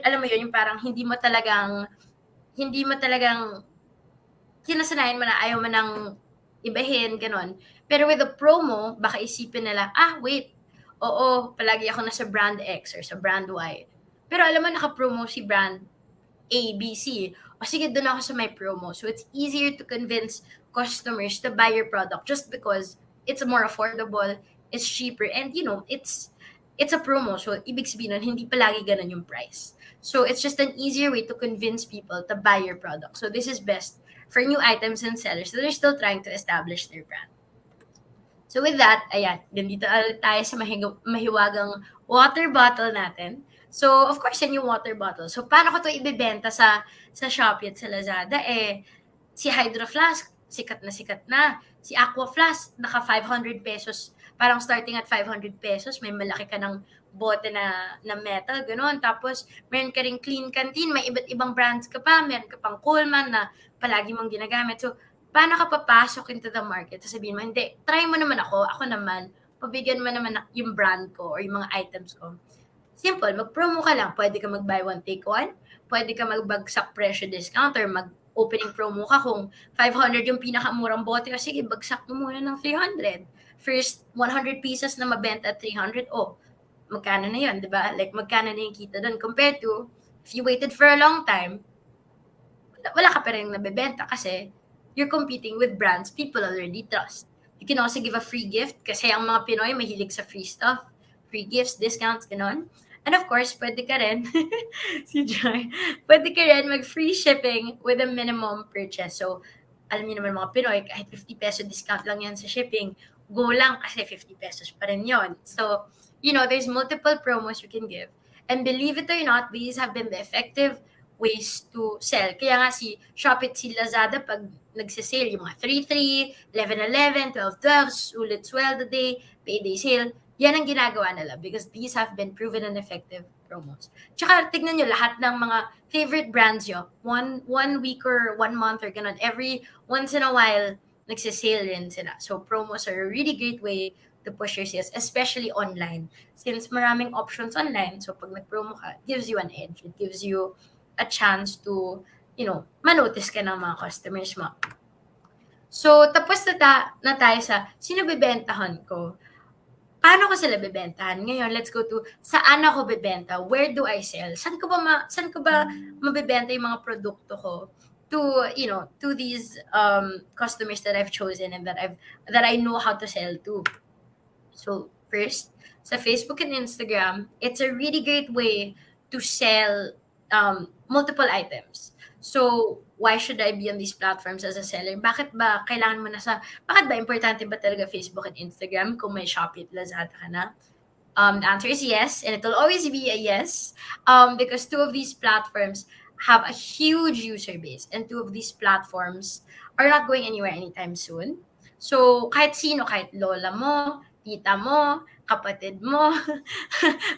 alam mo yun, yung parang hindi mo talagang kinasanayan mo na ayaw mo nang ibahin, ganon. Pero with a promo, baka isipin nila, wait, oo, palagi ako nasa brand X or sa brand Y. Pero alam mo, naka-promo si brand A, B, C. O sige, doon ako sa may promo. So it's easier to convince customers to buy your product just because it's more affordable, it's cheaper, and it's a promo. So, ibig sabihin nun, hindi palagi ganun yung price. So, it's just an easier way to convince people to buy your product. So, this is best for new items and sellers that are still trying to establish their brand. So with that, ayan, nandito ulit tayo sa mahiwagang water bottle natin. So, of course, yan yung water bottle. So, paano ko to ibebenta sa Shopee at sa Lazada? Si Hydro Flask, sikat na sikat na. Si Aqua Flask, naka 500 pesos. Parang starting at 500 pesos, may malaki ka ng bote na metal, gano'n. Tapos, meron ka ring Clean Canteen, may iba't ibang brands ka pa. Meron ka pang Coleman na palagi mong ginagamit. So, paano ka papasok into the market? Sasabihin mo, hindi, try mo naman ako naman, pabigyan mo naman yung brand ko or yung mga items ko. Simple, mag-promo ka lang. Pwede ka mag-buy one, take one. Pwede ka magbagsak presyo discount or mag-opening promo ka kung 500 yung pinakamurang bote. O sige, bagsak mo muna ng 300. First 100 pieces na mabenta at 300, magkano na yun, di ba? Like, magkano na yung kita doon compared to if you waited for a long time, wala ka pa rin nabebenta kasi you're competing with brands people already trust. You can also give a free gift kasi ang mga Pinoy mahilig sa free stuff, free gifts, discounts, gano'n. And of course, pwede ka rin, si Joy, pwede ka rin mag-free shipping with a minimum purchase. So, alam niyo naman mga Pinoy, kahit 50 peso discount lang yan sa shipping, go lang kasi 50 pesos pa rin yon. So, there's multiple promos you can give. And believe it or not, these have been the effective ways to sell. Kaya nga si Shopee at si Lazada, pag nagsisale, yung mga 3-3, 11-11, 12-12, sulit sweldo day, payday sale, yan ang ginagawa nila because these have been proven and effective promos. Tsaka tignan nyo lahat ng mga favorite brands nyo, one week or 1 month or ganun, every once in a while, nagsisale rin sila. So promos are a really great way to push your sales, especially online. Since maraming options online, so pag nag-promo ka, it gives you an edge. It gives you a chance to, manotice ka ng mga customers mo. So, tapos na tayo sa sino bibentahan ko. Paano ko sila bibentahan? Ngayon, let's go to saan ako bibenta? Where do I sell? Saan ko ba mabibenta yung mga produkto ko to these customers that I've chosen and that I know how to sell to. So, first, sa Facebook and Instagram, it's a really great way to sell multiple items. So, why should I be on these platforms as a seller? Bakit ba importante ba talaga Facebook and Instagram kung may Shopee at Lazada ka na? The answer is yes, and it will always be a yes, because two of these platforms have a huge user base, and two of these platforms are not going anywhere anytime soon. So, kahit sino, kahit lola mo, tita mo, kapatid mo,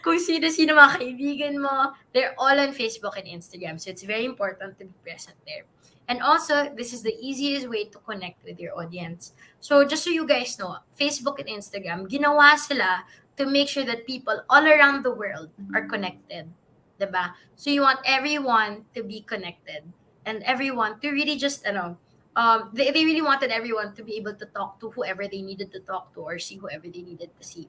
kung sino-sino mga kaibigan mo, they're all on Facebook and Instagram. So, it's very important to be present there. And also, this is the easiest way to connect with your audience. So, just so you guys know, Facebook and Instagram, ginawa sila to make sure that people all around the world are connected. Diba? So, you want everyone to be connected and everyone to really just, they really wanted everyone to be able to talk to whoever they needed to talk to or see whoever they needed to see.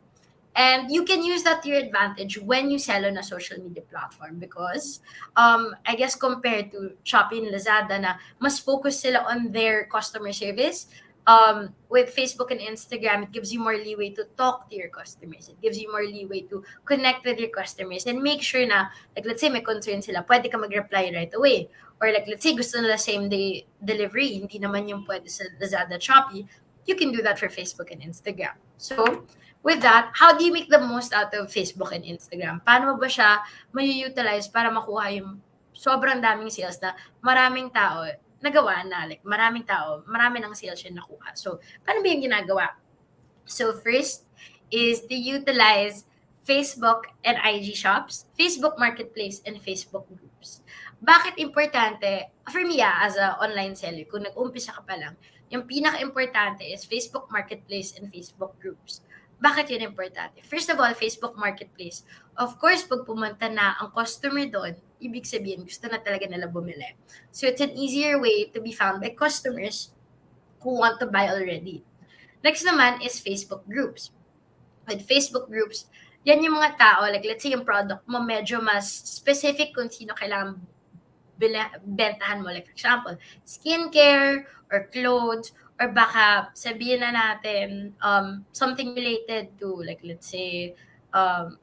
And you can use that to your advantage when you sell on a social media platform because I guess compared to Shopee and Lazada na mas focus sila on their customer service, with Facebook and Instagram, it gives you more leeway to talk to your customers. It gives you more leeway to connect with your customers and make sure na, like let's say may concern sila, pwede ka mag-reply right away. Or like let's say gusto nila same-day delivery, hindi naman yung pwede sa Lazada, Shopee, you can do that for Facebook and Instagram. So, with that, how do you make the most out of Facebook and Instagram? Paano ba siya may-utilize para makuha yung sobrang daming sales na maraming tao nagawa na, like marami ng sales siya nakuha. So, paano ba yung ginagawa? So, first is to utilize Facebook and IG shops, Facebook Marketplace, and Facebook groups. Bakit importante? For me, as an online seller, kung nag-umpisa ka pa lang, yung pinaka-importante is Facebook Marketplace and Facebook groups. Bakit yun importante? First of all, Facebook Marketplace. Of course, pag pumunta na ang customer doon, ibig sabihin, gusto na talaga nila bumili. So, it's an easier way to be found by customers who want to buy already. Next naman is Facebook groups. With Facebook groups, yan yung mga tao, like let's say yung product mo medyo mas specific kung sino kailangan bentahan mo. Like for example, skincare or clothes or baka sabihin na natin something related to like let's say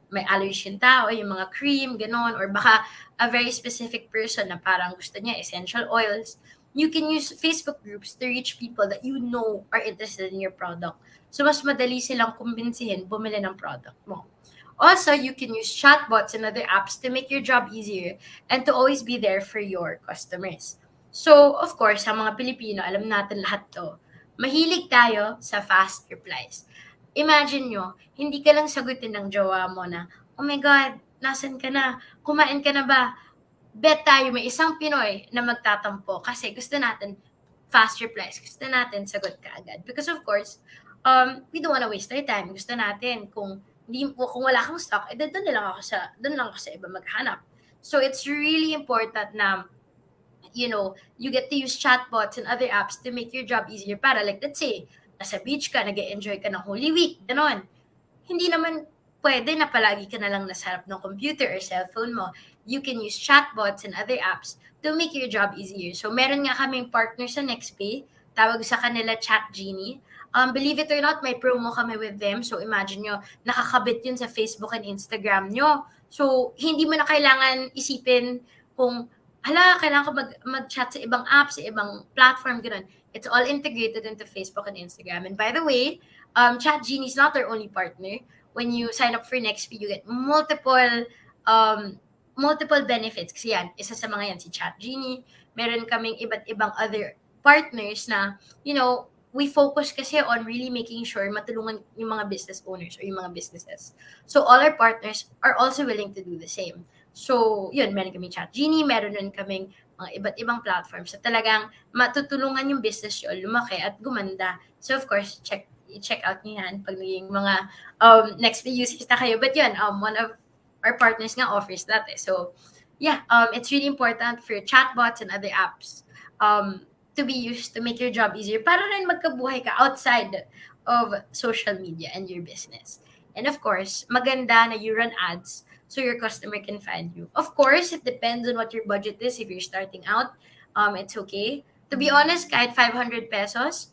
may allergy yung tao, yung mga cream, ganon, or baka a very specific person na parang gusto niya essential oils, you can use Facebook groups to reach people that you know are interested in your product. So, mas madali silang kumbinsihin bumili ng product mo. Also, you can use chatbots and other apps to make your job easier and to always be there for your customers. So, of course, sa mga Pilipino, alam natin lahat to. Mahilig tayo sa fast replies. Imagine nyo, hindi ka lang sagutin ng jowa mo na, oh my God, nasan ka na? Kumain ka na ba? Bet tayo may isang Pinoy na magtatampo kasi gusto natin fast replies. Gusto natin sagot ka agad. Because of course, we don't wanna waste our time. Gusto natin kung wala kang stock, doon lang ako sa iba maghanap. So it's really important na you get to use chatbots and other apps to make your job easier para like let's say nasa beach ka, nag-enjoy ka ng Holy Week, ganon. Hindi naman pwede na palagi ka na lang nasa harap ng computer or cellphone mo. You can use chatbots and other apps to make your job easier. So meron nga kaming partner sa Nextpay, tawag sa kanila Chat Genie. Believe it or not, may promo kami with them. So imagine nyo, nakakabit yun sa Facebook and Instagram nyo. So hindi mo na kailangan isipin kung kailangan ko mag-chat sa ibang app, sa ibang platform, gano'n. It's all integrated into Facebook and Instagram. And by the way, Chat Genie is not our only partner. When you sign up for Nextpay, you get multiple benefits. Kasi yan, isa sa mga yan, si Chat Genie. Meron kaming iba't ibang other partners na, we focus kasi on really making sure matulungan yung mga business owners or yung mga businesses. So all our partners are also willing to do the same. So, yun, meron kaming Chat Genie, meron rin kaming mga iba't ibang platforms sa talagang matutulungan yung business nyo lumaki at gumanda. So, of course, check out nyo yan pag naging mga Nextpay users na kayo. But yun, one of our partners nga offers that. So, yeah, it's really important for chatbots and other apps to be used to make your job easier para rin magkabuhay ka outside of social media and your business. And of course, maganda na you run ads so your customer can find you. Of course, it depends on what your budget is. If you're starting out, it's okay. To be honest, kahit 500 pesos,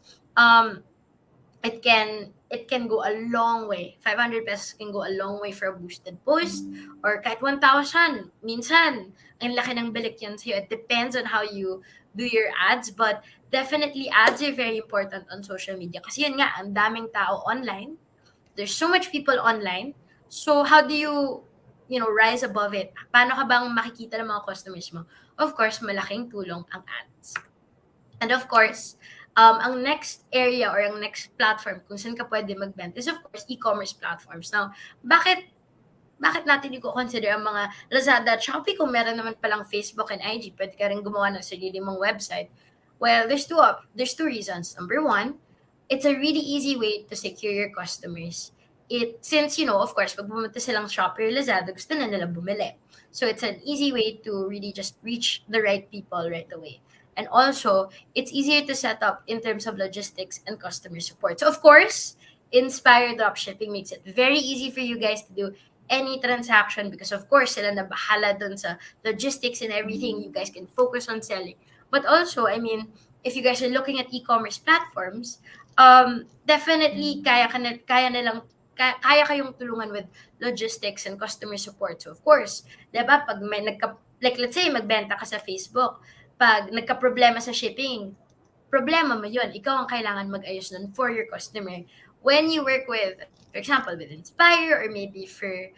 it can go a long way. 500 pesos can go a long way for a boosted post, or kahit 1,000. Minsan, ang laki ng balik yan sa'yo. It depends on how you do your ads, but definitely ads are very important on social media. Kasi yun nga, ang daming tao online. There's so much people online. So how do you rise above it? Paano ka bang makikita ng mga customers mo? Of course, malaking tulong ang ads. And of course, ang next area or ang next platform kung saan ka pwede magbenta is of course e-commerce platforms. Now, bakit natin i-consider ang mga Lazada at Shopee kung meron naman palang Facebook and IG? Pwede ka rin gumawa ng sarili mong website. Well, there's two reasons. Number one, it's a really easy way to secure your customers. Since, of course, pag pumunta silang Shopee or Lazada, gusto na nila bumili. So it's an easy way to really just reach the right people right away. And also, it's easier to set up in terms of logistics and customer support. So of course, Inspire Dropshipping makes it very easy for you guys to do any transaction because of course, sila na bahala dun sa logistics and everything. You guys can focus on selling. But also, if you guys are looking at e-commerce platforms, definitely kaya kayong tulungan with logistics and customer support. So of course, 'di ba, pag may let's say magbenta ka sa Facebook, pag nagka-problema sa shipping, problema mo 'yun. Ikaw ang kailangan mag-ayos nun for your customer. When you work with, for example, with Inspire or maybe for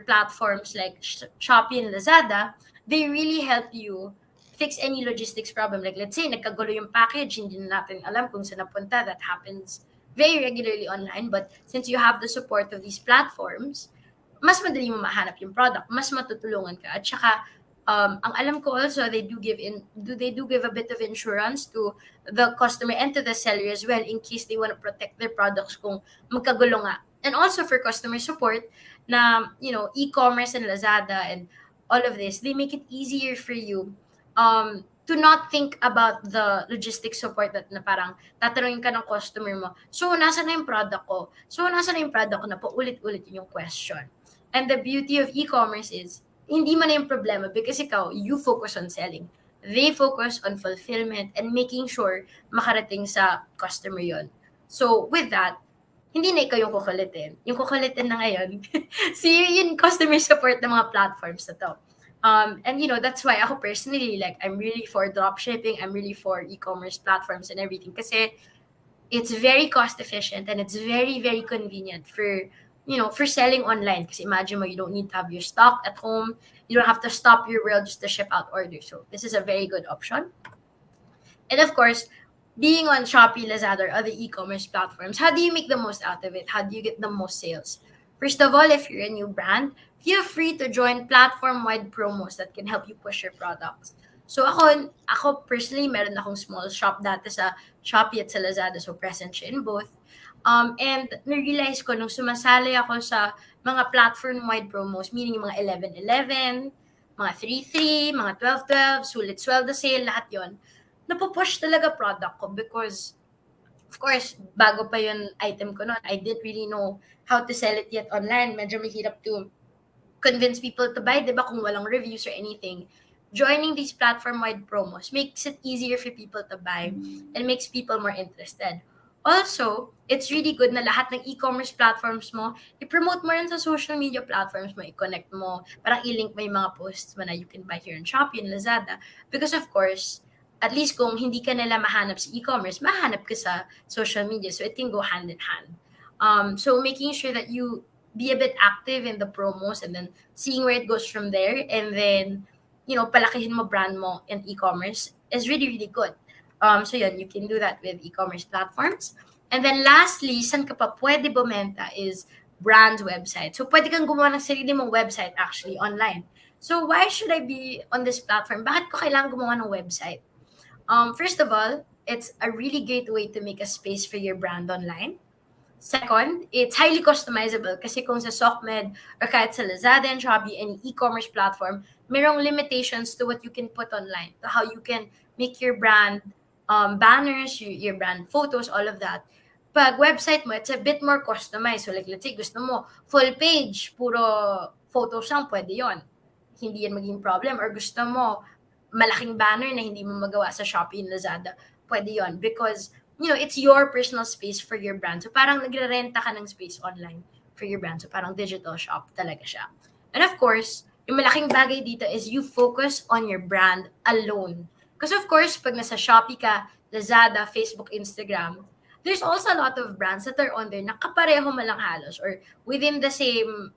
platforms like Shopee and Lazada, they really help you fix any logistics problem. Like let's say nagkagulo yung package, hindi na natin alam kung saan napunta. That happens very regularly online, but since you have the support of these platforms, mas madali mo mahanap yung product, mas matutulungan ka. At saka, ang alam ko also, they do give a bit of insurance to the customer and to the seller as well in case they want to protect their products kung magkagulo nga. And also for customer support, na, e-commerce and Lazada and all of this, they make it easier for you to not think about the logistics support na parang tatanungin ka ng customer mo, so, nasa na yung product ko? Na po ulit-ulit yung question. And the beauty of e-commerce is, hindi man na yung problema because you focus on selling. They focus on fulfillment and making sure makarating sa customer yon. So, with that, hindi na ikaw yung kukulitin. Yung kukulitin na ngayon, si yung customer support ng mga platforms na to. And that's why ako personally, like, I'm really for dropshipping, I'm really for e-commerce platforms and everything. Kasi it's very cost efficient and it's very, very convenient for selling online. Because imagine mo, you don't need to have your stock at home. You don't have to stop your world just to ship out orders. So this is a very good option. And of course, being on Shopee, Lazada, or other e-commerce platforms, how do you make the most out of it? How do you get the most sales? First of all, if you're a new brand, feel free to join platform-wide promos that can help you push your products. So ako personally, meron akong small shop dati sa Shopee at sa Lazada, so present siya in both. And na-realize ko nung sumasali ako sa mga platform-wide promos, meaning yung mga 11-11, mga 3-3, mga 12-12, sulit sweldo sale, lahat yon, napupush talaga product ko because, of course, bago pa yung item ko noon, I didn't really know how to sell it yet online. Medyo mahirap to convince people to buy, di ba, kung walang reviews or anything. Joining these platform-wide promos makes it easier for people to buy and makes people more interested. Also, it's really good na lahat ng e-commerce platforms mo, i-promote mo rin sa social media platforms mo, i-connect mo, parang i-link mo yung mga posts mo na you can buy here on Shopee and Lazada. Because of course, at least kung hindi ka nila mahanap sa e-commerce, mahanap ka sa social media. So it can go hand in hand. So making sure that you be a bit active in the promos and then seeing where it goes from there, and then, palakihin mo brand mo in e-commerce is really, really good. So yun, you can do that with e-commerce platforms. And then lastly, saan ka pa pwede bumenta is brand website. So pwede kang gumawa ng sarili mong website actually online. So why should I be on this platform? Bakit ko kailangan gumawa ng website? First of all, it's a really great way to make a space for your brand online. Second, it's highly customizable kasi kung sa SOCMED or kahit sa Lazada and Shopee, any e-commerce platform, merong limitations to what you can put online, to how you can make your brand banners, your brand photos, all of that. Pag website mo, it's a bit more customized. So like, let's say, gusto mo full page, puro photos lang, pwede yon. Hindi yan maging problem. Or gusto mo malaking banner na hindi mo magawa sa Shopee and Lazada, pwede yon. Because it's your personal space for your brand. So parang nagre-renta ka ng space online for your brand. So parang digital shop talaga siya. And of course, yung malaking bagay dito is you focus on your brand alone. Because of course, pag nasa Shopee ka, Lazada, Facebook, Instagram, there's also a lot of brands that are on there na kapareho malang halos or within the same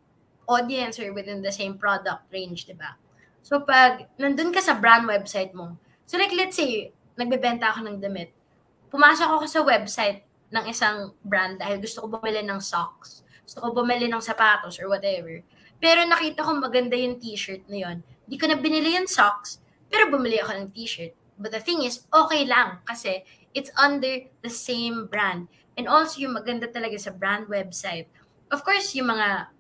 audience or within the same product range, di ba? So pag nandun ka sa brand website mo, so like let's say, nagbebenta ako ng damit, pumasok ako sa website ng isang brand dahil gusto ko bumili ng socks, gusto ko bumili ng sapatos or whatever. Pero nakita ko maganda yung t-shirt na yun. Hindi ko na binili yung socks, pero bumili ako ng t-shirt. But the thing is, okay lang kasi it's under the same brand. And also yung maganda talaga sa brand website. Of course, yung mga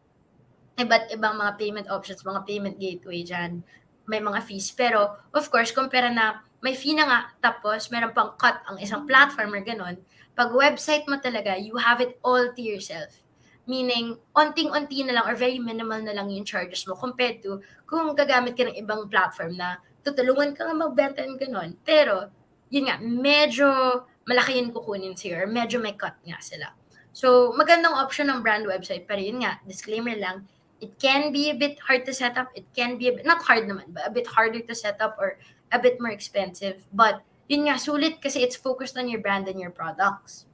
iba't ibang mga payment options, mga payment gateway dyan, may mga fees. Pero, of course, compare na may fee na nga, tapos meron pang cut ang isang platform or ganun. Pag website mo talaga, you have it all to yourself. Meaning, onting-onti na lang or very minimal na lang yung charges mo compared to kung gagamit ka ng ibang platform na tutulungan ka nga magbenta ng ganun. Pero, yun nga, medyo malaki yun kukunin sa'yo or medyo may cut nga sila. So, magandang option ng brand website. Pero yun nga, disclaimer lang, it can be a bit hard to set up. It can be a bit, not hard naman, but a bit harder to set up or a bit more expensive. But yun nga, sulit kasi it's focused on your brand and your products.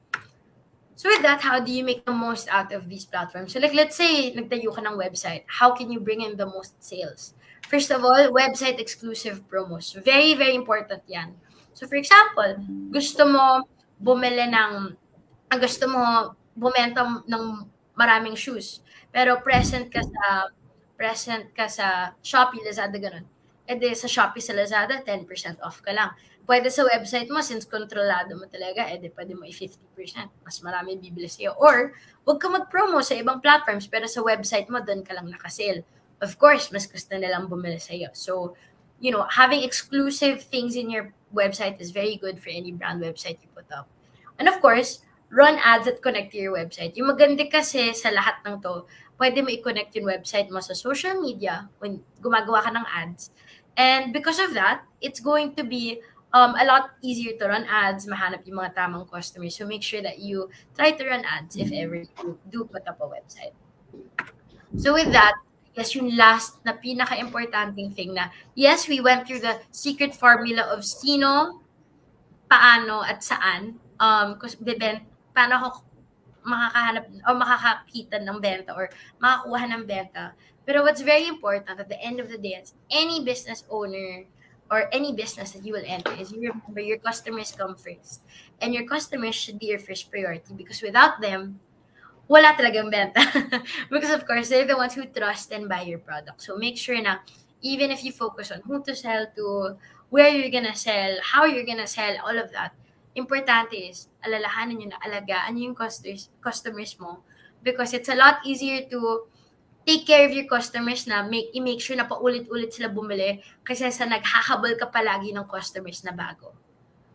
So with that, how do you make the most out of these platforms? So like, let's say, nagtayo ka ng website. How can you bring in the most sales? First of all, website exclusive promos. Very, very important yan. So for example, gusto mo bumenta ng maraming shoes, pero present ka sa Shopee, Lazada, ganun. E di sa Shopee, sa Lazada, 10% off ka lang. Pwede sa website mo, since kontrolado mo talaga, di pwede mo i-50%. Mas marami bibili sa'yo. Or, huwag ka mag-promo sa ibang platforms, pero sa website mo, doon ka lang nakasale. Of course, mas gusto nilang bumili sa'yo. So, having exclusive things in your website is very good for any brand website you put up. And of course, run ads that connect to your website. Yung maganda kasi sa lahat ng to, pwede mo i-connect yung website mo sa social media when gumagawa ka ng ads. And because of that, it's going to be a lot easier to run ads, mahanap yung mga tamang customers. So make sure that you try to run ads if ever you do put up a website. So with that, yes, yung last na pinaka-importanting thing na, yes, we went through the secret formula of sino, paano, at saan. Kasi paano ako makakahanap o makakakita ng benta or makakuha ng benta. Pero what's very important at the end of the day is any business owner or any business that you will enter is you remember your customers come first. And your customers should be your first priority because without them, wala talagang benta. Because of course, they're the ones who trust and buy your product. So make sure na even if you focus on who to sell to, where you're gonna sell, how you're gonna sell, all of that, importante is alalahanin nyo na alagaan nyo yung customers mo because it's a lot easier to take care of your customers na i-make sure na paulit-ulit sila bumili kaysa sa naghahabol ka palagi ng customers na bago.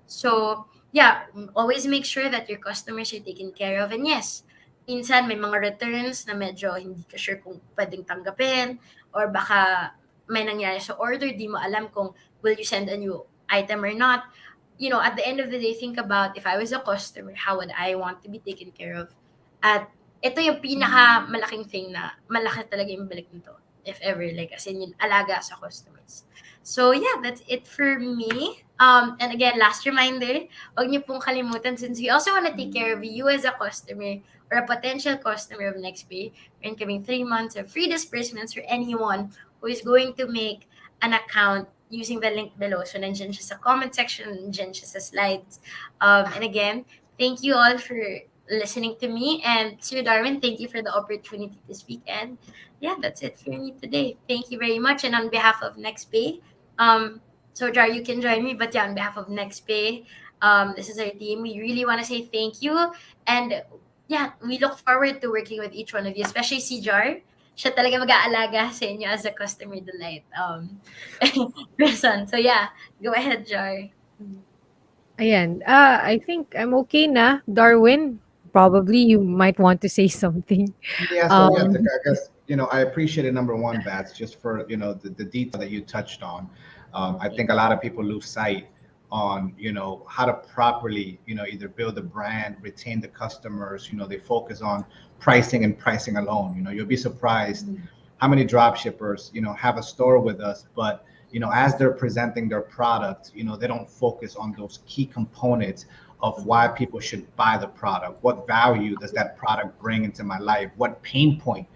So, yeah, always make sure that your customers are taken care of. And yes, minsan may mga returns na medyo hindi ka sure kung pwedeng tanggapin or baka may nangyari sa order, di mo alam kung will you send a new item or not. You know, at the end of the day, think about if I was a customer, how would I want to be taken care of? At ito yung pinaka malaking thing na malaki talaga yung balik nito. If ever, like, as in yung alaga sa customers. So, yeah, that's it for me. And again, last reminder, huwag niyo pong kalimutan since we also want to take care of you as a customer or a potential customer of Nextpay. We're incoming 3 months of free disbursements for anyone who is going to make an account using the link below. So, nandiyan siya sa comment section, nandiyan siya sa slides. And again, thank you all for listening to me. And Sir Darwin, thank you for the opportunity to speak. And yeah, that's it for me today. Thank you very much. And on behalf of Nextpay, so Jar, you can join me, but yeah, on behalf of Nextpay, this is our team. We really want to say thank you. And yeah, we look forward to working with each one of you, especially si Jar. Siya talaga mag-aalaga sa inyo as a customer delight person. So yeah, go ahead, Jar. Ayan. I think I'm okay na. Darwin, probably you might want to say something. Yeah, so yeah, Um, I guess I appreciated number one, Bats, just for the detail that you touched on. I think a lot of people lose sight on how to properly either build a brand, retain the customers. They focus on pricing and pricing alone. You'll be surprised how many drop shippers have a store with us, but as they're presenting their product, they don't focus on those key components of why people should buy the product. What value does that product bring into my life? What pain point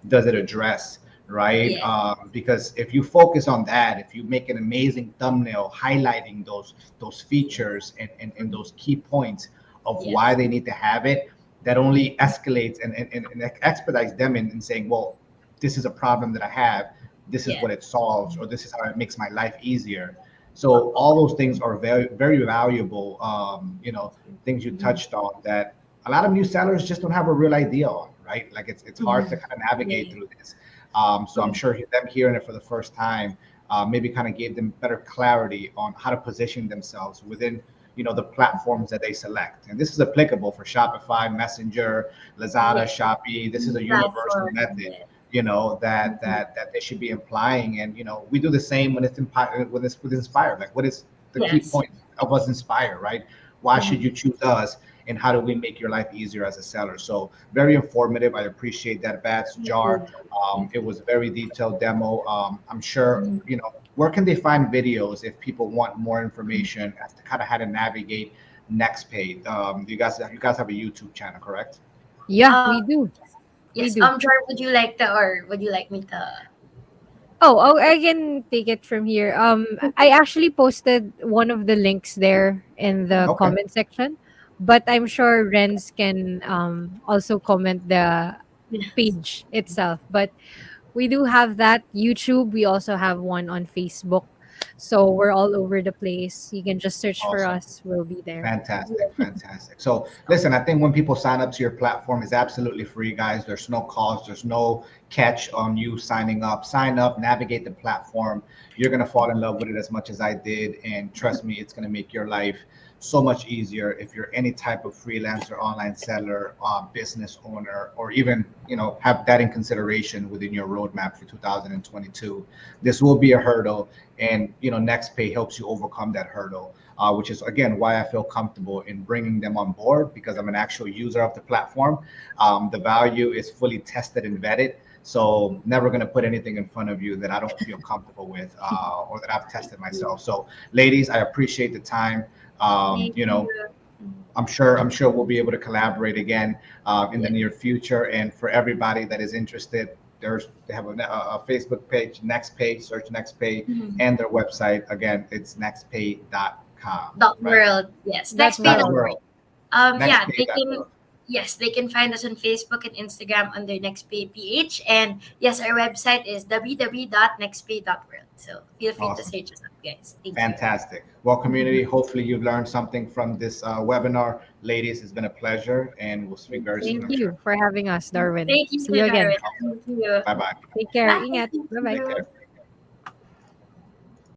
does it address? Right? Yeah. Because if you focus on that, if you make an amazing thumbnail highlighting those features and those key points of Yes. why they need to have it, that only escalates and expedites them in saying, well, this is a problem that I have. This is Yeah. what it solves, or this is how it makes my life easier. So all those things are very, very valuable, things you touched on that a lot of new sellers just don't have a real idea on, right? Like it's hard to kind of navigate Yeah. through this. So I'm sure them hearing it for the first time maybe kind of gave them better clarity on how to position themselves within the platforms that they select. And this is applicable for Shopify, Messenger, Lazada, Yeah. Shopee. This is a universal Platform. method Yeah. that they should be implying. And we do the same when it's with Inspire. Like, what is the key Yes. point of us Inspire, right? Why should you choose us, and how do we make your life easier as a seller? So very informative. I appreciate that, Bats. Jar. It was a very detailed demo. I'm sure where can they find videos if people want more information as to kind of how to navigate Nextpay? You guys have a YouTube channel, correct? yeah, we do. Yes. do. Jar, would you like to, or would you like me to? Oh, I can take it from here. I actually posted one of the links there in the Okay. comment section, but I'm sure Renz can also comment the Yes. page itself. But we do have that YouTube. We also have one on Facebook. So we're all over the place. You can just search for Awesome. us. We'll be there. Fantastic. So listen, I think when people sign up to your platform, it's absolutely free, guys. There's no cost. There's no catch on you signing up. Sign up, navigate the platform. You're going to fall in love with it as much as I did. And trust me, it's going to make your life so much easier if you're any type of freelancer, online seller, business owner, or even, have that in consideration within your roadmap for 2022. This will be a hurdle, and NextPay helps you overcome that hurdle, which is again why I feel comfortable in bringing them on board, because I'm an actual user of the platform. The value is fully tested and vetted. So never going to put anything in front of you that I don't feel comfortable with, or that I've tested myself. So ladies, I appreciate the time. Thank you. I'm sure we'll be able to collaborate again in the near future. And for everybody that is interested, they have a Facebook page, Nextpay, search Nextpay, and their website. Again, it's nextpay.com. .world. Yes, That's nextpay.world. Yeah, Nextpay.world. they can find us on Facebook and Instagram under Nextpay PH. And yes, our website is www.nextpay.world. So feel free to search us up, guys. Thank you. Fantastic. Well, community, hopefully you've learned something from this webinar. Ladies, it's been a pleasure, and we'll speak very soon. Thank you for having us, Darwin. Thank you, See you again. Darwin. Thank you. Bye-bye. Take care. Bye. Ingat. Thank Bye-bye. you. Take care.